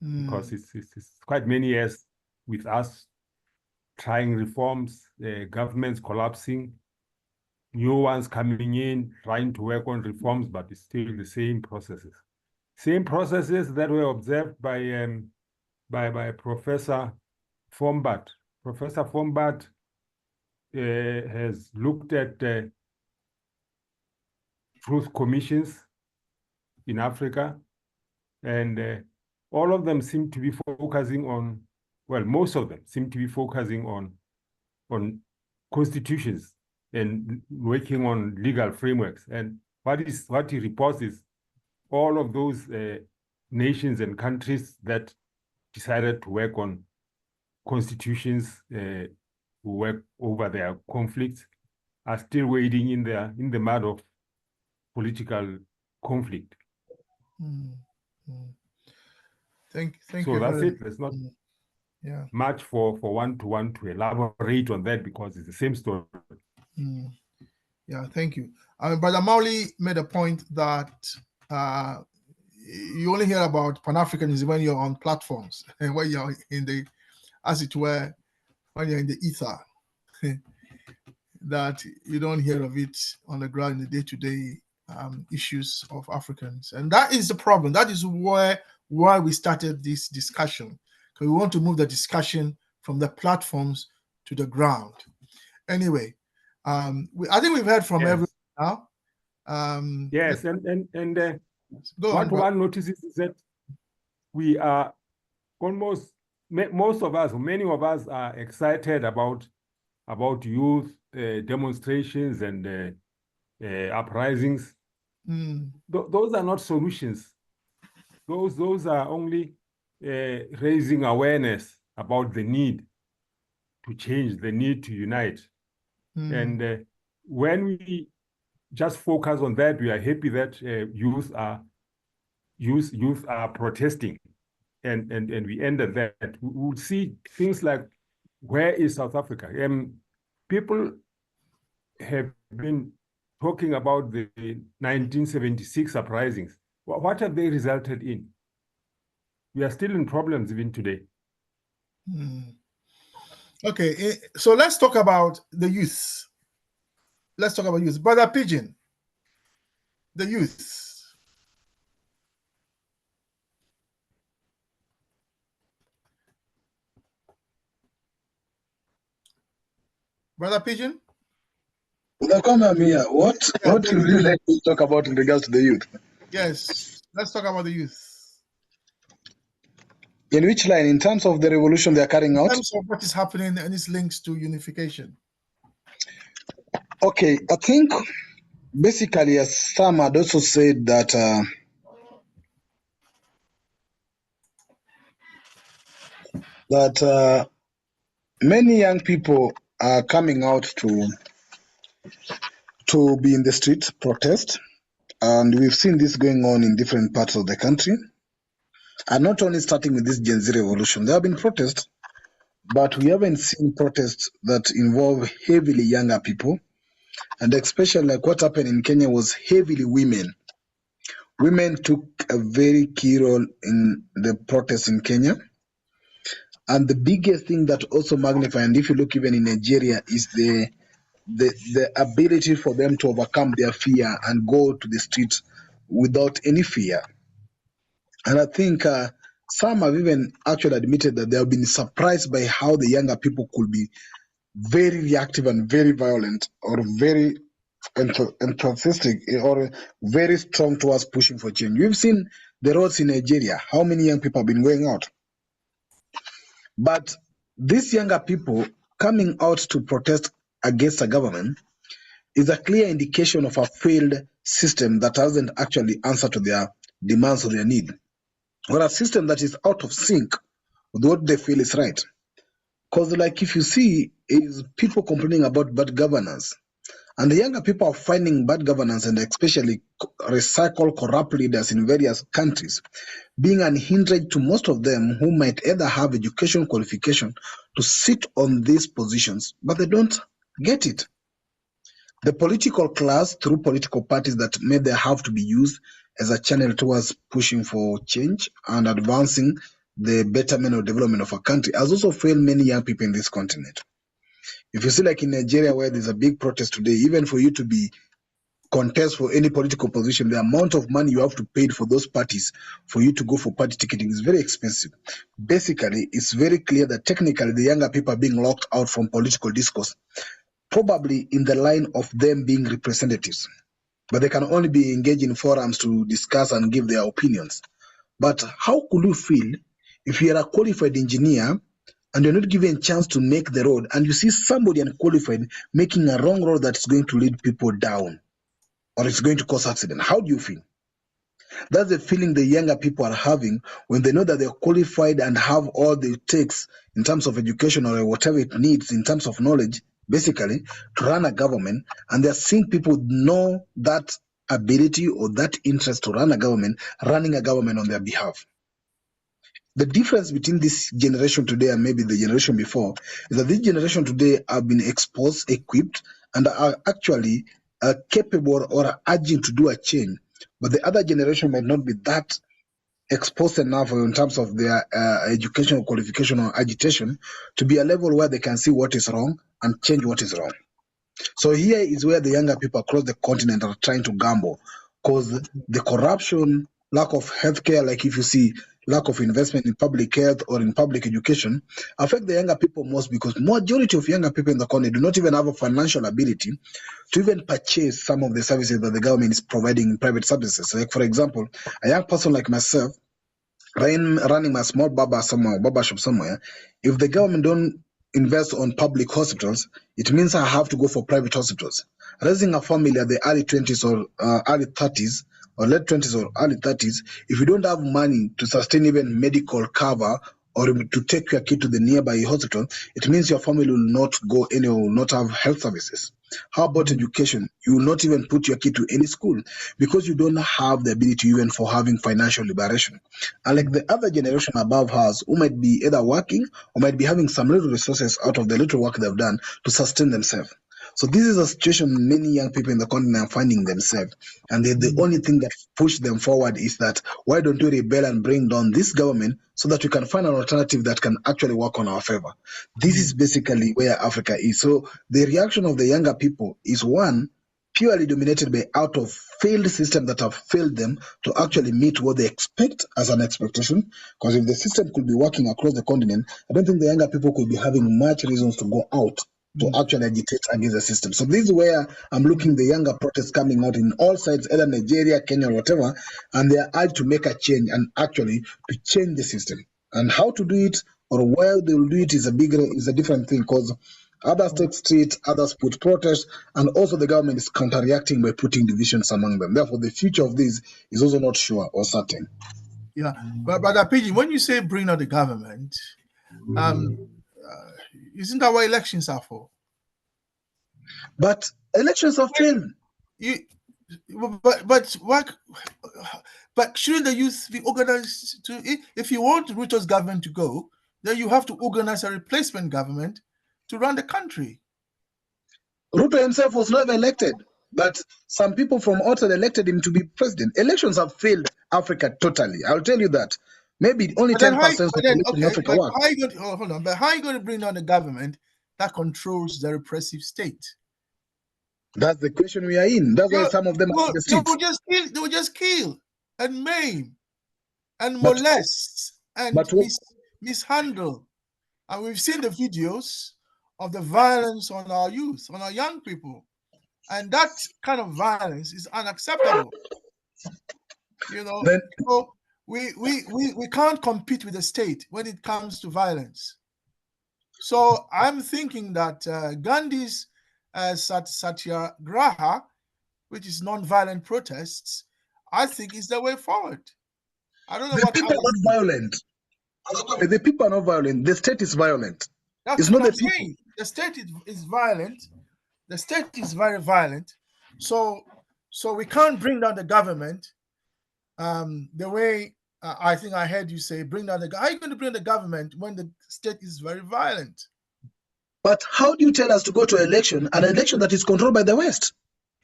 because it's quite many years with us trying reforms, governments collapsing, new ones coming in, trying to work on reforms, but it's still the same processes. Same processes that were observed by Professor Fombat. Professor Fombat has looked at truth commissions in Africa, and all of them seem to be focusing on, well, most of them seem to be focusing on constitutions and working on legal frameworks. And what he reports is all of those nations and countries that decided to work on constitutions, who work over their conflicts, are still wading in the mud of political conflict. Thank so you. That's it. There's not much for one-to-one to elaborate on that, because it's the same story. Yeah, thank you. Brother Mauli made a point that you only hear about Pan-Africanism when you're on platforms and when you're in the, as it were, when you're in the ether, that you don't hear of it on the ground in the day-to-day issues of Africans. And that is the problem. That is why we started this discussion, because we want to move the discussion from the platforms to the ground. Anyway, I think we've heard from Yes. everyone now. Yes, go what on, bro. one notices is that we are almost, most of us, many of us are excited about youth demonstrations and uprisings. Those are not solutions. Those are only raising awareness about the need to change, the need to unite. And when we just focus on that, we are happy that youth are protesting, and we ended that. We will see things like, where is South Africa? People have been talking about the 1976 uprisings. What have they resulted in? We are still in problems even today. Okay, so let's talk about the youth. Let's talk about youth. Brother Pigeon, the youth. Brother Pigeon? Come here. What would you like to talk about in regards to the youth? Yes, let's talk about the youth. In which line? In terms of the revolution they are carrying out? In terms of what is happening and its links to unification. Okay, I think basically, as some had also said that many young people are coming out to be in the streets, protest, and we've seen this going on in different parts of the country. And not only starting with this Gen Z revolution, there have been protests, but we haven't seen protests that involve heavily younger people. And especially like what happened in Kenya was heavily women. Women took a very key role in the protests in Kenya. And the biggest thing that also magnified, and if you look even in Nigeria, is the ability for them to overcome their fear and go to the streets without any fear. And I think some have even actually admitted that they have been surprised by how the younger people could be very reactive and very violent, or very enthusiastic, or very strong towards pushing for change. We've seen the roads in Nigeria, how many young people have been going out. But these younger people coming out to protest against a government is a clear indication of a failed system that hasn't actually answered to their demands or their need, or a system that is out of sync with what they feel is right. Because like if you see, is people complaining about bad governance, and the younger people are finding bad governance, and especially recycled corrupt leaders in various countries, being an hindrance to most of them who might either have education qualification to sit on these positions, but they don't get it. The political class, through political parties that may they have to be used as a channel towards pushing for change and advancing the betterment or development of a country, has also failed many young people in this continent. If you see like in Nigeria, where there's a big protest today, even for you to be contest for any political position, the amount of money you have to pay for those parties for you to go for party ticketing is very expensive. Basically, it's very clear that technically the younger people are being locked out from political discourse, probably in the line of them being representatives, but they can only be engaged in forums to discuss and give their opinions. But how could you feel if you are a qualified engineer and you're not given a chance to make the road, and you see somebody unqualified making a wrong road that is going to lead people down, or it's going to cause accident? How do you feel? That's the feeling the younger people are having when they know that they're qualified and have all the takes in terms of education or whatever it needs in terms of knowledge, basically, to run a government, and they're seeing people know that ability or that interest to run a government, running a government on their behalf. The difference between this generation today and maybe the generation before is that this generation today have been exposed, equipped, and are actually capable or urging to do a change. But the other generation might not be that exposed enough in terms of their educational qualification or agitation to be a level where they can see what is wrong and change what is wrong. So here is where the younger people across the continent are trying to gamble, because the corruption lack of healthcare, like if you see lack of investment in public health or in public education, affect the younger people most, because majority of younger people in the country do not even have a financial ability to even purchase some of the services that the government is providing in private services. Like for example, a young person like myself, running my small barber shop somewhere, if the government don't invest on public hospitals, it means I have to go for private hospitals. Raising a family at the early 20s or early 30s, or late 20s or early 30s, if you don't have money to sustain even medical cover or to take your kid to the nearby hospital, it means your family will not go anywhere, will not have health services. How about education? You will not even put your kid to any school because you don't have the ability even for having financial liberation. Unlike the other generation above us, who might be either working or might be having some little resources out of the little work they've done to sustain themselves. So this is a situation many young people in the continent are finding themselves. And the only thing that pushed them forward is that, why don't we rebel and bring down this government so that we can find an alternative that can actually work on our favor? This is basically where Africa is. So the reaction of the younger people is, one, purely dominated by out of failed systems that have failed them to actually meet what they expect as an expectation. Because if the system could be working across the continent, I don't think the younger people could be having much reasons to go out to actually agitate against the system. So this is where I'm looking the younger protests coming out in all sides, either Nigeria, Kenya, or whatever, and they are urged to make a change and actually to change the system. And how to do it or where they will do it is a different thing, because others take streets, others put protests, and also the government is counterreacting by putting divisions among them. Therefore, the future of this is also not sure or certain. Yeah, but Brother Pidgin, when you say bring out the government, isn't that what elections are for? But elections have failed. But shouldn't the youth be organized to? If you want Ruto's government to go, then you have to organize a replacement government to run the country. Ruto himself was never elected, but some people from outside elected him to be president. Elections have failed Africa totally. I'll tell you that. Maybe only 10% of elections in Africa work. Hold on, but how are you going to bring down the government that controls the repressive state? That's the question we are in. That's why some of them are in the streets. They will just kill and maim and molest and mishandle. And we've seen the videos of the violence on our youth, on our young people. And that kind of violence is unacceptable. So we can't compete with the state when it comes to violence. So I'm thinking that Gandhi's Satyagraha, which is non-violent protests, I think is the way forward. I don't know what people are not violent. The people are not violent. The state is violent. That's what I'm saying. The state is violent. The state is very violent. So we can't bring down the government the way I think I heard you say, bring down the. How are you going to bring the government when the state is very violent? But how do you tell us to go to an election that is controlled by the West?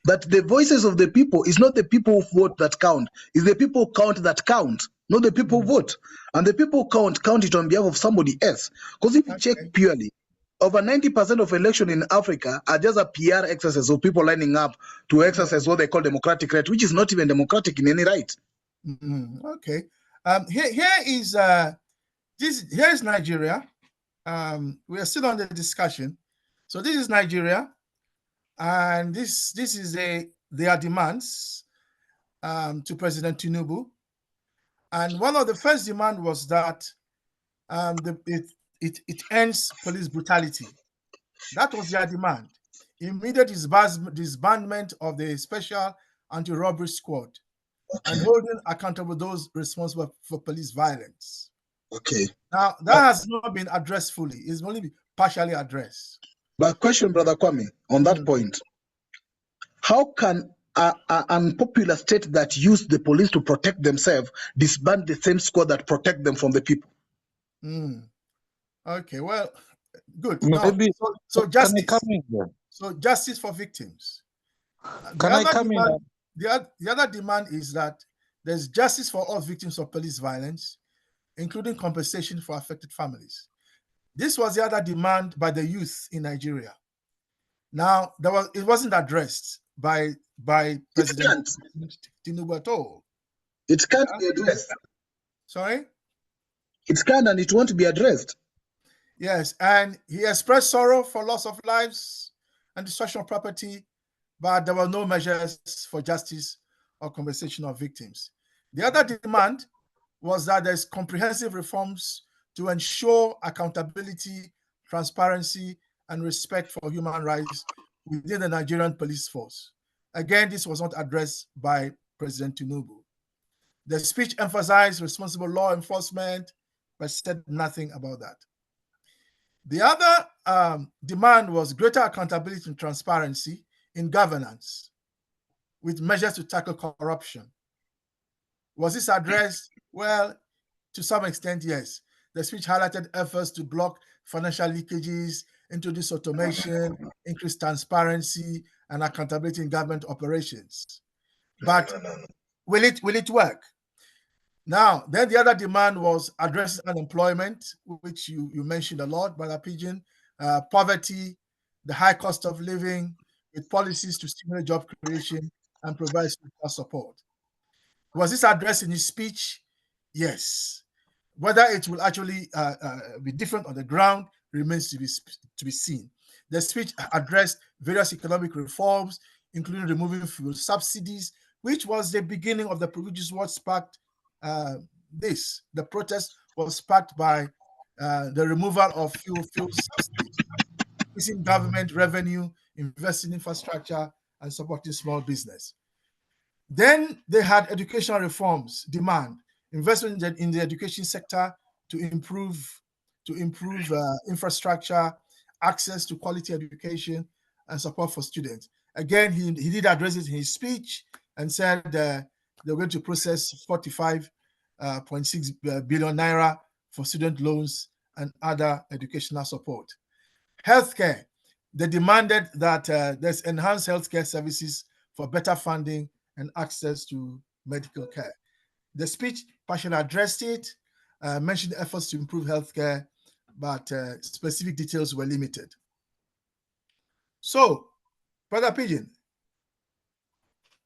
That the voices of the people is not the people who vote that count, it's the people count that count, not the people who vote. And the people count it on behalf of somebody else. Because if you check purely, over 90% of election in Africa are just a PR exercise of people lining up to exercise what they call democratic right, which is not even democratic in any right. Okay. Here's Nigeria. We are still on the discussion. So this is Nigeria, and this is their demands to President Tinubu. And one of the first demand was that it ends police brutality. That was their demand. Immediate disbandment of the Special Anti-Robbery Squad and holding accountable those responsible for police violence. Okay. Now, that has not been addressed fully. It's only been partially addressed. But question, Brother Kwame, on that point, how can an unpopular state that used the police to protect themselves disband the same squad that protect them from the people? Okay, well, good. Maybe, so justice. So justice for victims. The other demand is that there's justice for all victims of police violence, including compensation for affected families. This was the other demand by the youth in Nigeria. Now, it wasn't addressed by President Tinubu at all. It can't be addressed. Sorry? It can and it won't be addressed. Yes, and he expressed sorrow for loss of lives and destruction of property, but there were no measures for justice or compensation of victims. The other demand was that there's comprehensive reforms to ensure accountability, transparency, and respect for human rights within the Nigerian police force. Again, this was not addressed by President Tinubu. The speech emphasized responsible law enforcement, but said nothing about that. The other demand was greater accountability and transparency in governance with measures to tackle corruption. Was this addressed? Well, to some extent, yes. The speech highlighted efforts to block financial leakages, introduce automation, increase transparency and accountability in government operations. But will it work? Now, then the other demand was addressing unemployment, which you mentioned a lot, Brother Pigeon, poverty, the high cost of living, with policies to stimulate job creation and provide social support. Was this addressed in his speech? Yes. Whether it will actually be different on the ground remains to be seen. The speech addressed various economic reforms, including removing fuel subsidies, which was the beginning of the which is what sparked this. The protest was sparked by the removal of fuel subsidies, increasing government revenue, investing in infrastructure, and supporting small business. Then they had educational reforms demand, investment in the education sector to improve infrastructure, access to quality education, and support for students. Again, he did address it in his speech and said they're going to process 45.6 billion naira for student loans and other educational support. Healthcare, they demanded that there's enhanced healthcare services for better funding and access to medical care. The speech partially addressed it, mentioned efforts to improve healthcare, but specific details were limited. So, Brother Pigeon,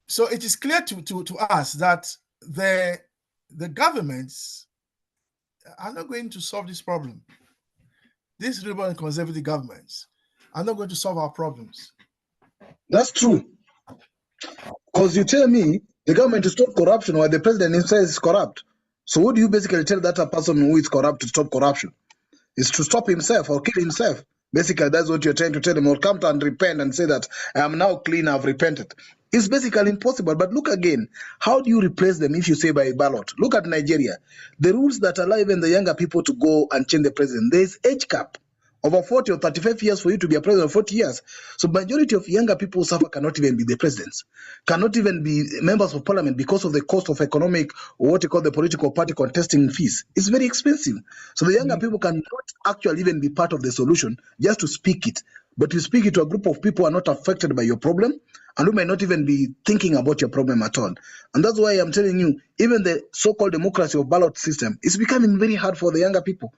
so it is clear to us that the governments are not going to solve this problem. These liberal and conservative governments are not going to solve our problems. That's true. Because you tell me the government to stop corruption while the president himself is corrupt. So what do you basically tell that a person who is corrupt to stop corruption? Is to stop himself or kill himself. Basically, that's what you're trying to tell him, or come to and repent and say that I am now clean, I've repented. It's basically impossible. But look again, how do you replace them if you say by ballot? Look at Nigeria. The rules that allow even the younger people to go and change the president, there is age cap. Over 40 or 35 years for you to be a president, 40 years. So majority of younger people who suffer cannot even be the presidents, cannot even be members of parliament because of the cost of economic or what you call the political party contesting fees. It's very expensive. So the younger people cannot actually even be part of the solution, just to speak it. But you speak it to a group of people who are not affected by your problem and who may not even be thinking about your problem at all. And that's why I'm telling you, even the so-called democracy of ballot system is becoming very hard for the younger people.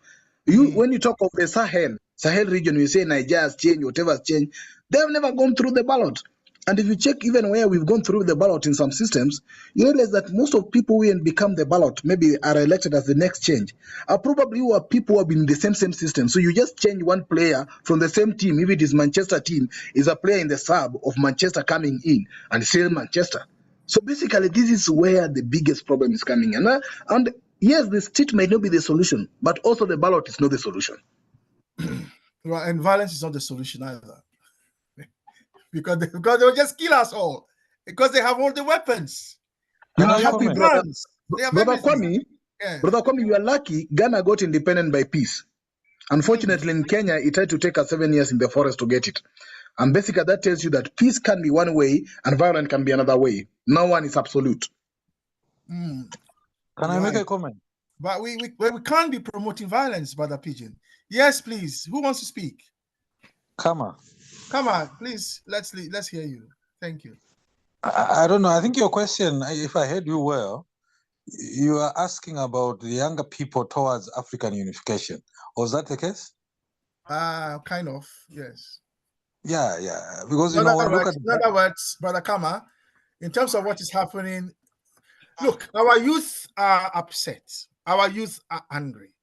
When you talk of the Sahel region, you say Niger has changed, whatever has changed. They have never gone through the ballot. And if you check even where we've gone through the ballot in some systems, you realize that most of people who become the ballot, maybe are elected as the next change, are probably who are people who have been in the same system. So you just change one player from the same team. If it is Manchester team, is a player in the sub of Manchester coming in and still Manchester. So basically, this is where the biggest problem is coming in. And yes, the state might not be the solution, but also the ballot is not the solution. Well, and violence is not the solution either. because they will just kill us all. Because they have all the weapons. You are happy, brother. Brother Kwame, yes. Brother Kwame, you are lucky. Ghana got independent by peace. Unfortunately, in Kenya, it had to take us 7 years in the forest to get it. And basically, that tells you that peace can be one way and violence can be another way. No one is absolute. Can I make a comment? But we can't be promoting violence, Brother Pigeon. Yes, please. Who wants to speak? Come on, please. Let's hear you. Thank you. I don't know. I think your question, if I heard you well, you are asking about the younger people towards African unification. Was that the case? Kind of, yes. Yeah. Because, in other words, Brother Kama, in terms of what is happening, Look, our youth are upset. Our youth are angry.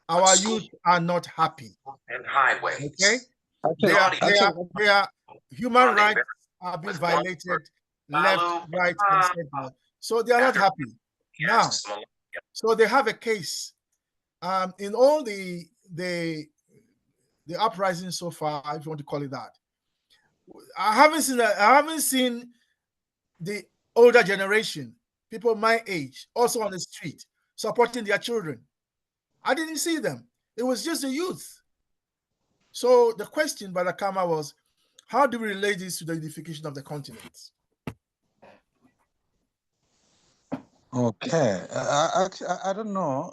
Our youth are not happy. And highways. Okay? Their human rights are being violated left, right, and center. So they are not happy. Now, so they have a case. In all the uprising so far, if you want to call it that, I haven't seen the older generation, people my age, also on the street, supporting their children. I didn't see them. It was just the youth. So the question by the Kama was, how do we relate this to the unification of the continent? Okay, I don't know,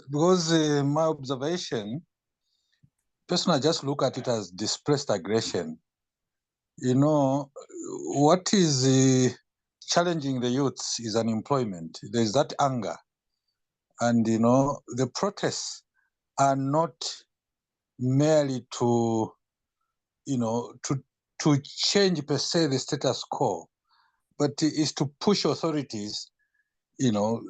because my observation, personally, I just look at it as displaced aggression. You know, what is challenging the youths is unemployment. There's that anger. And, you know, the protests are not merely to, you know, to change per se the status quo, but is to push authorities, you know,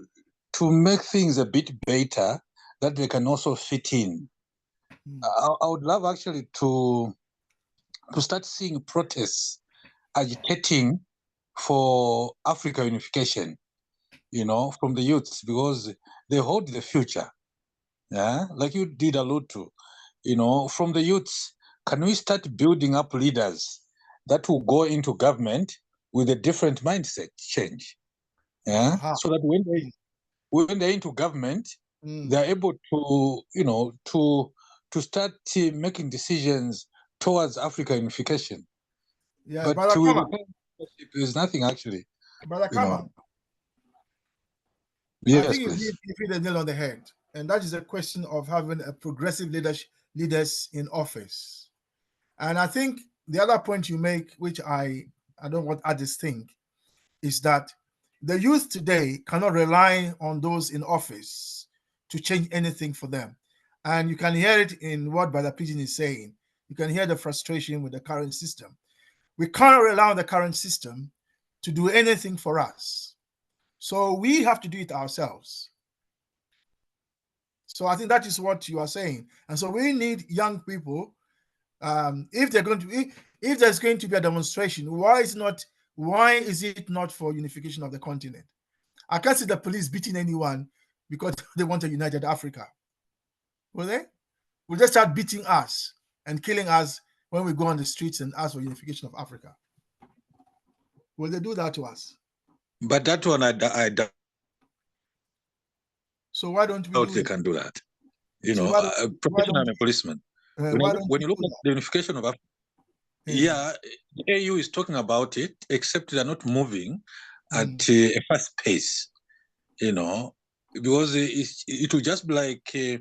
to make things a bit better that they can also fit in. I would love actually to start seeing protests agitating for Africa unification, you know, from the youths, because they hold the future. Yeah, like you did allude to, you know, from the youths, can we start building up leaders that will go into government with a different mindset change? Yeah, so that when they're into government, they're able to, you know, to start making decisions towards Africa unification. Yeah, but there's nothing actually. Brother You know. Kama, Yes, I think please. you hit the nail on the head, and that is a question of having a progressive leaders in office. And I think the other point you make, which I don't want others think, is that the youth today cannot rely on those in office to change anything for them. And you can hear it in what Brother Pigeon is saying. You can hear the frustration with the current system. We cannot rely on the current system to do anything for us. So we have to do it ourselves. So I think that is what you are saying. And so we need young people. If there's going to be a demonstration, why is it not for unification of the continent? I can't see the police beating anyone because they want a united Africa. Will they? Will they start beating us and killing us when we go on the streets and ask for unification of Africa? Will they do that to us? But that one, I doubt. So why don't we do they it? can do that? You So know, professional, I'm a policeman. When you look at the unification of Africa, yeah, the AU is talking about it, except they're not moving at a fast pace, you know, because it will just be like a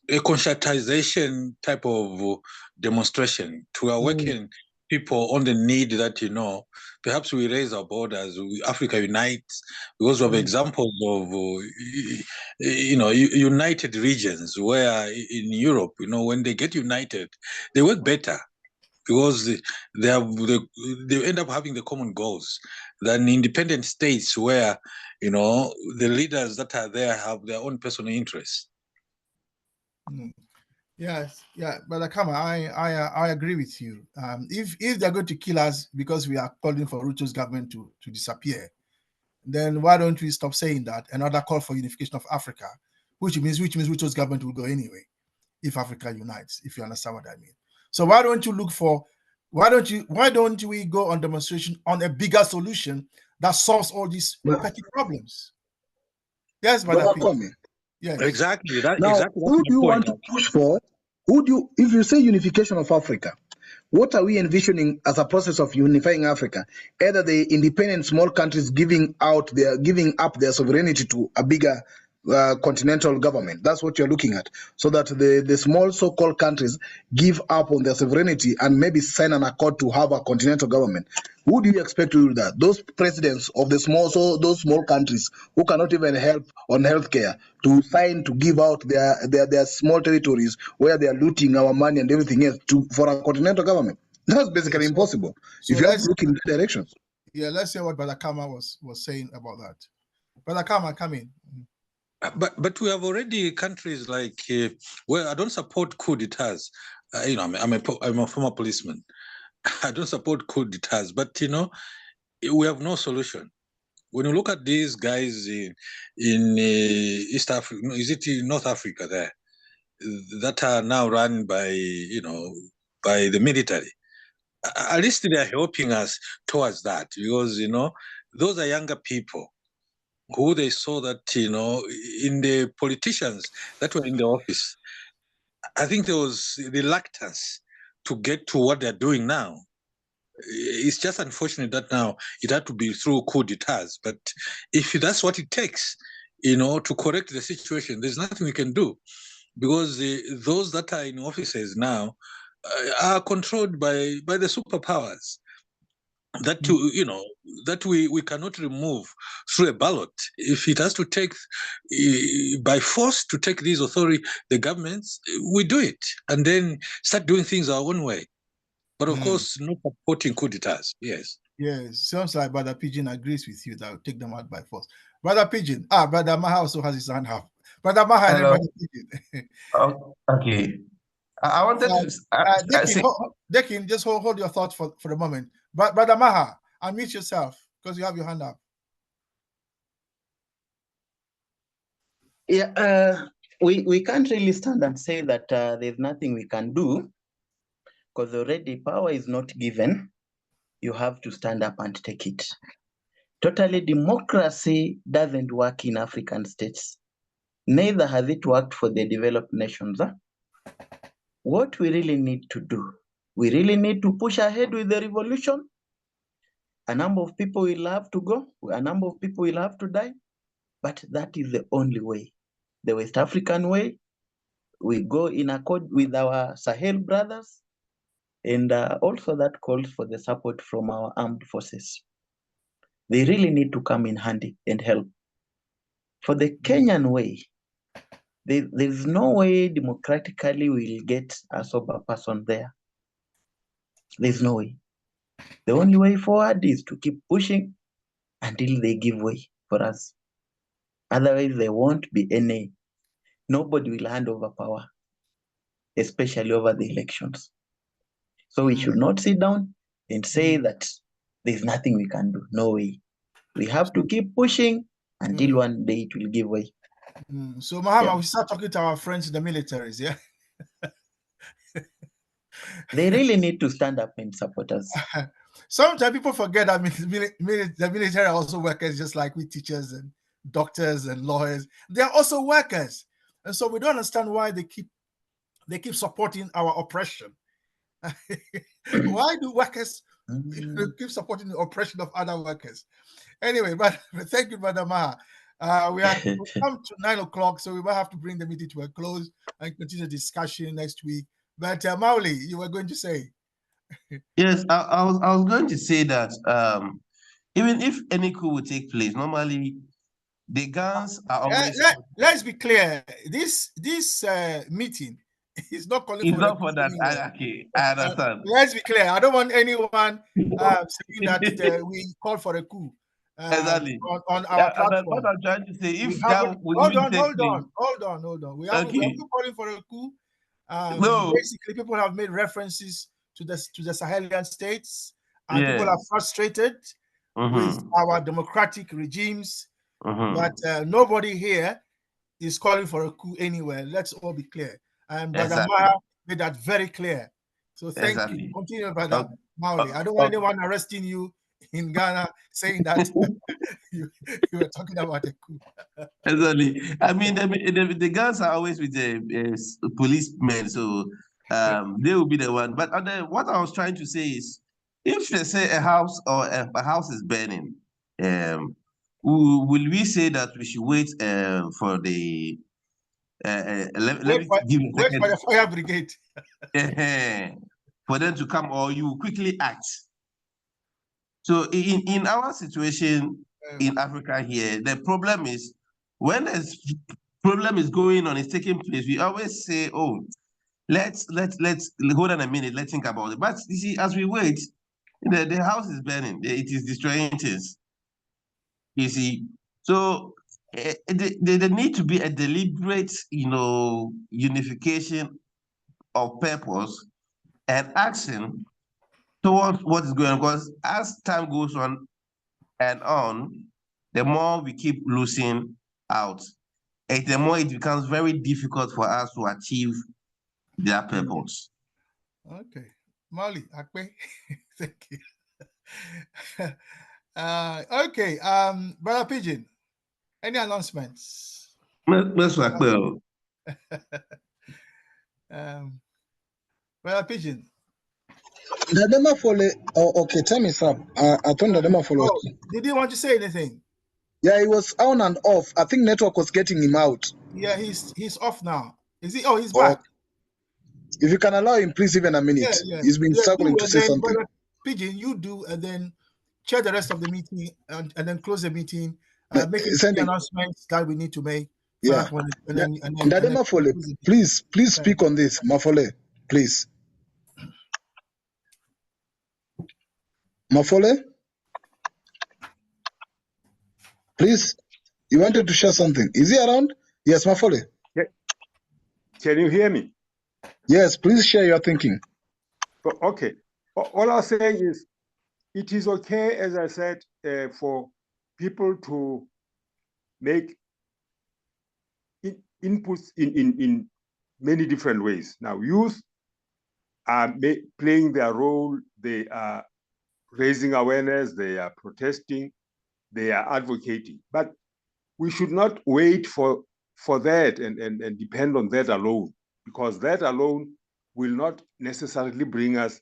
conscientization type of demonstration to awaken people on the need that, you know, perhaps we raise our borders, Africa unites, because of examples of, you know, united regions where in Europe, you know, when they get united, they work better because they end up having the common goals than independent states where, you know, the leaders that are there have their own personal interests. Yes, yeah, but Kama, I agree with you. If they're going to kill us because we are calling for Ruto's government to disappear, then why don't we stop saying that? Another call for unification of Africa, which means Ruto's government will go anyway if Africa unites, if you understand what I mean. So why don't we go on demonstration on a bigger solution that solves all these petty problems? Yes, Brother P. Yes. Exactly. Who do you want to push for? If you say unification of Africa, what are we envisioning as a process of unifying Africa? Either the independent small countries giving up their sovereignty to a bigger continental government. That's what you're looking at. So that the small so-called countries give up on their sovereignty and maybe sign an accord to have a continental government. Who do you expect to do that? Those presidents of those small countries who cannot even help on healthcare to sign to give out their small territories where they are looting our money and everything else for a continental government. That's basically impossible. So if you have to look in that direction. Yeah, let's hear what Brother Kama was saying about that. Brother Kama, come in. But we have already countries like where I don't support coup d'etats. I'm a former policeman. I don't support coup d'etats, but we have no solution. When you look at these guys in East Africa, is it in North Africa there, that are now run by by the military? At least they are helping us towards that, because those are younger people who they saw that in the politicians that were in the office. I think there was reluctance to get to what they're doing now. It's just unfortunate that now it had to be through coup d'etats. But if that's what it takes, to correct the situation, there's nothing we can do, because those that are in offices now are controlled by the superpowers that that we cannot remove through a ballot. If it has to take by force to take these authority, the governments, we do it and then start doing things our own way. But of course, not supporting coup d'etats. Yes. Yes, sounds like Brother Pigeon agrees with you that will take them out by force. Brother Pigeon, Brother Maha also has his hand up. Brother Maha and then Brother Pigeon. Okay. I wanted to say, Dekin, just hold your thoughts for the moment. But Brother Maha, unmute yourself because you have your hand up. Yeah, we can't really stand and say that there's nothing we can do, because already power is not given. You have to stand up and take it. Totally, democracy doesn't work in African states. Neither has it worked for the developed nations. What we really need to do, we really need to push ahead with the revolution. A number of people will have to go, a number of people will have to die, but that is the only way. The West African way, we go in accord with our Sahel brothers, and also that calls for the support from our armed forces. They really need to come in handy and help. For the Kenyan way, there's no way democratically we'll get a sober person there. There's no way. The only way forward is to keep pushing until they give way for us. Otherwise, there won't be nobody will hand over power, especially over the elections. So we should not sit down and say that there's nothing we can do. No way. We have to keep pushing until one day it will give way. So, Mahama, we start talking to our friends in the militaries, yeah? They really need to stand up and support us. Sometimes people forget that the military are also workers, just like we teachers and doctors and lawyers. They are also workers, and so we don't understand why they keep supporting our oppression. Why do workers keep supporting the oppression of other workers? Anyway, but thank you, Brother Maha. We have come to 9 o'clock, so we will have to bring the meeting to a close and continue the discussion next week. But Mauli, you were going to say. Yes, I was going to say that even if any coup will take place, normally the guns are always. Let's be clear. This meeting is not calling it's for. Not for that. Okay, I understand. Let's be clear. I don't want anyone saying that we call for a coup. Exactly. On our platform. What I'm trying to say, if hold on. We are not calling for a coup. No. Basically, people have made references to the Sahelian states, and people are frustrated with our democratic regimes. But nobody here is calling for a coup anywhere. Let's all be clear. And Brother Maha made that very clear. So thank you. Continue, Brother Mauli. I don't want anyone arresting you in Ghana saying that you were talking about a coup. Exactly. I mean, the guns are always with the policemen, so they will be the one. But what I was trying to say is, if they say a house or a house is burning, will we say that we should wait for the wait for the fire brigade for them to come, or you quickly act? So in our situation in Africa here, the problem is when this problem is going on, is taking place, we always say, oh, let's hold on a minute, let's think about it. But you see, as we wait, the house is burning, it is destroying things. You see, So there need to be a deliberate, unification of purpose and action towards what is going on. Because as time goes on and on, the more we keep losing out, and the more it becomes very difficult for us to achieve their purpose. Okay. Molly, Akpe. Thank you. Okay. Brother Pigeon, any announcements? Brother Pigeon. Dadema Fole, okay, time is up. I thought Dadema Fole. Oh, did he want to say anything? Yeah, he was on and off. I think network was getting him out. Yeah, he's off now. Is he? Oh, he's back. If you can allow him, please, even a minute. Yeah. He's been struggling to say something. Brother Pigeon, you do, and then chair the rest of the meeting, and then close the meeting. Make the announcements that we need to make. Yeah. Dadema Fole, please speak on this. Mafole, please. Mafole? Please, you wanted to share something. Is he around? Yes, Mafole. Yeah. Can you hear me? Yes, please share your thinking. Okay. All I'm saying is, it is okay, as I said, for people to make inputs in many different ways. Now, youth are playing their role. They are raising awareness. They are protesting. They are advocating. But we should not wait for that and depend on that alone, because that alone will not necessarily bring us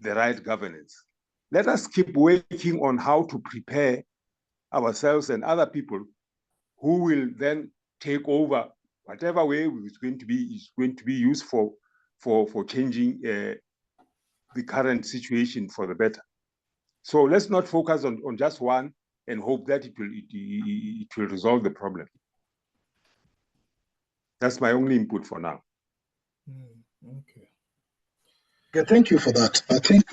the right governance. Let us keep working on how to prepare ourselves and other people who will then take over whatever way is going to be used for changing the current situation for the better. So let's not focus on just one and hope that it will resolve the problem. That's my only input for now. Okay. Okay, thank you for that. I think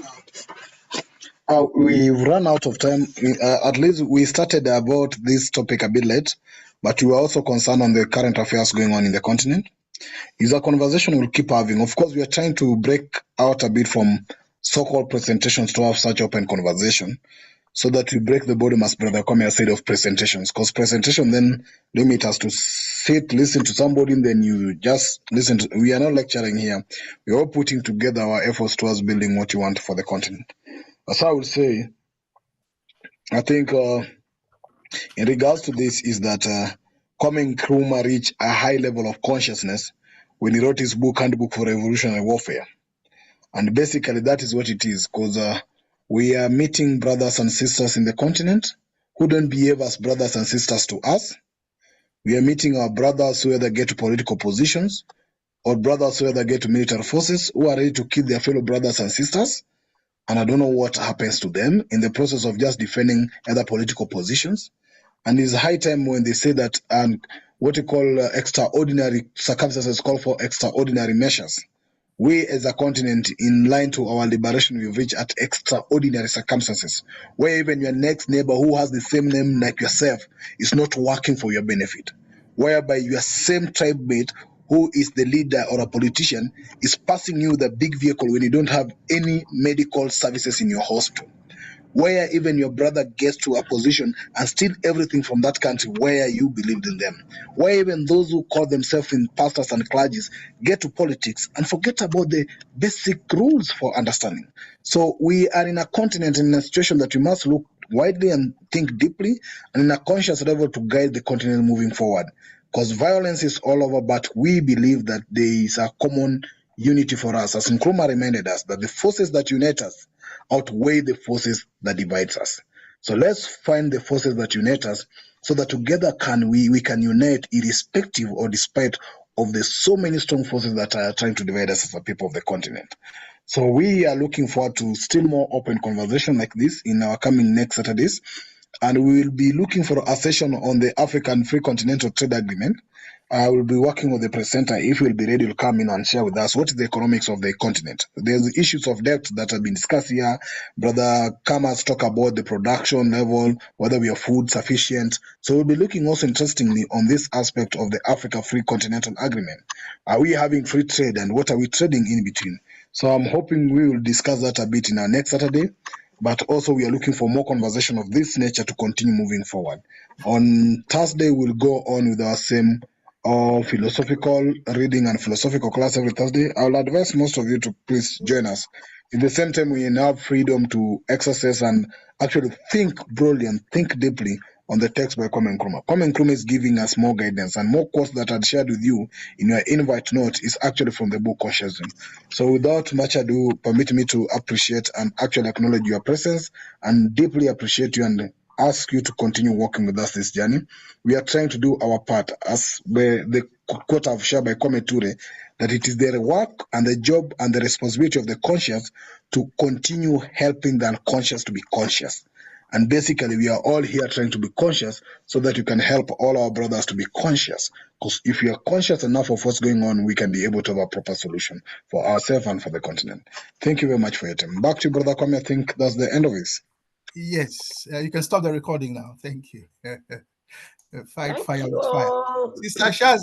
we've run out of time. At least we started about this topic a bit late, but we were also concerned on the current affairs going on in the continent. It's a conversation we'll keep having. Of course, we are trying to break out a bit from so-called presentations to have such open conversation, so that we break the bottom, as Brother Kwame said, of presentations. Because presentation then limit us to sit, listen to somebody, and then you just listen to. We are not lecturing here. We are all putting together our efforts towards building what you want for the continent. As I would say, I think in regards to this is that Kwame Nkrumah reached a high level of consciousness when he wrote his book, Handbook for Revolutionary Warfare. And basically that is what it is, because we are meeting brothers and sisters in the continent who don't behave as brothers and sisters to us. We are meeting our brothers who either get to political positions or brothers who either get to military forces who are ready to kill their fellow brothers and sisters. And I don't know what happens to them in the process of just defending other political positions. And it's high time when they say that what you call extraordinary circumstances call for extraordinary measures. We as a continent, in line to our liberation, we've reached at extraordinary circumstances, where even your next neighbor who has the same name like yourself is not working for your benefit, whereby your same tribe mate who is the leader or a politician is passing you the big vehicle when you don't have any medical services in your hospital, where even your brother gets to a position and steal everything from that country where you believed in them, where even those who call themselves in pastors and clergies get to politics and forget about the basic rules for understanding. So we are in a continent in a situation that we must look widely and think deeply and in a conscious level to guide the continent moving forward. Because violence is all over, but we believe that there is a common unity for us. As Nkrumah reminded us, that the forces that unite us outweigh the forces that divide us. So let's find the forces that unite us so that together we can unite irrespective or despite of the so many strong forces that are trying to divide us as a people of the continent. So we are looking forward to still more open conversation like this in our coming next Saturdays. And we will be looking for a session on the African Free Continental Trade Agreement. I will be working with the presenter. If he will be ready, will come in and share with us what is the economics of the continent. There's the issues of debt that have been discussed here. Brother Kamas talk about the production level, whether we have food sufficient. So we'll be looking also interestingly on this aspect of the Africa Free Continental Agreement. Are we having free trade and what are we trading in between? So I'm hoping we will discuss that a bit in our next Saturday. But also we are looking for more conversation of this nature to continue moving forward. On Thursday, we'll go on with our same philosophical reading and philosophical class every Thursday. I will advise most of you to please join us. At the same time, we now have freedom to exercise and actually think broadly and think deeply on the text by Kwame Nkrumah. Kwame Nkrumah is giving us more guidance, and more quotes that I'd shared with you in your invite note is actually from the book Consciousness. So without much ado, permit me to appreciate and actually acknowledge your presence and deeply appreciate you and ask you to continue working with us this journey. We are trying to do our part, as the quote I've shared by Kwame Ture, that it is the work and the job and the responsibility of the conscious to continue helping the unconscious to be conscious. And basically, we are all here trying to be conscious so that you can help all our brothers to be conscious. Because if we are conscious enough of what's going on, we can be able to have a proper solution for ourselves and for the continent. Thank you very much for your time. Back to you, Brother Kwame. I think that's the end of this. Yes, you can stop the recording now. Thank you. Fight Thank fire you with fire. all. Sister Shaz.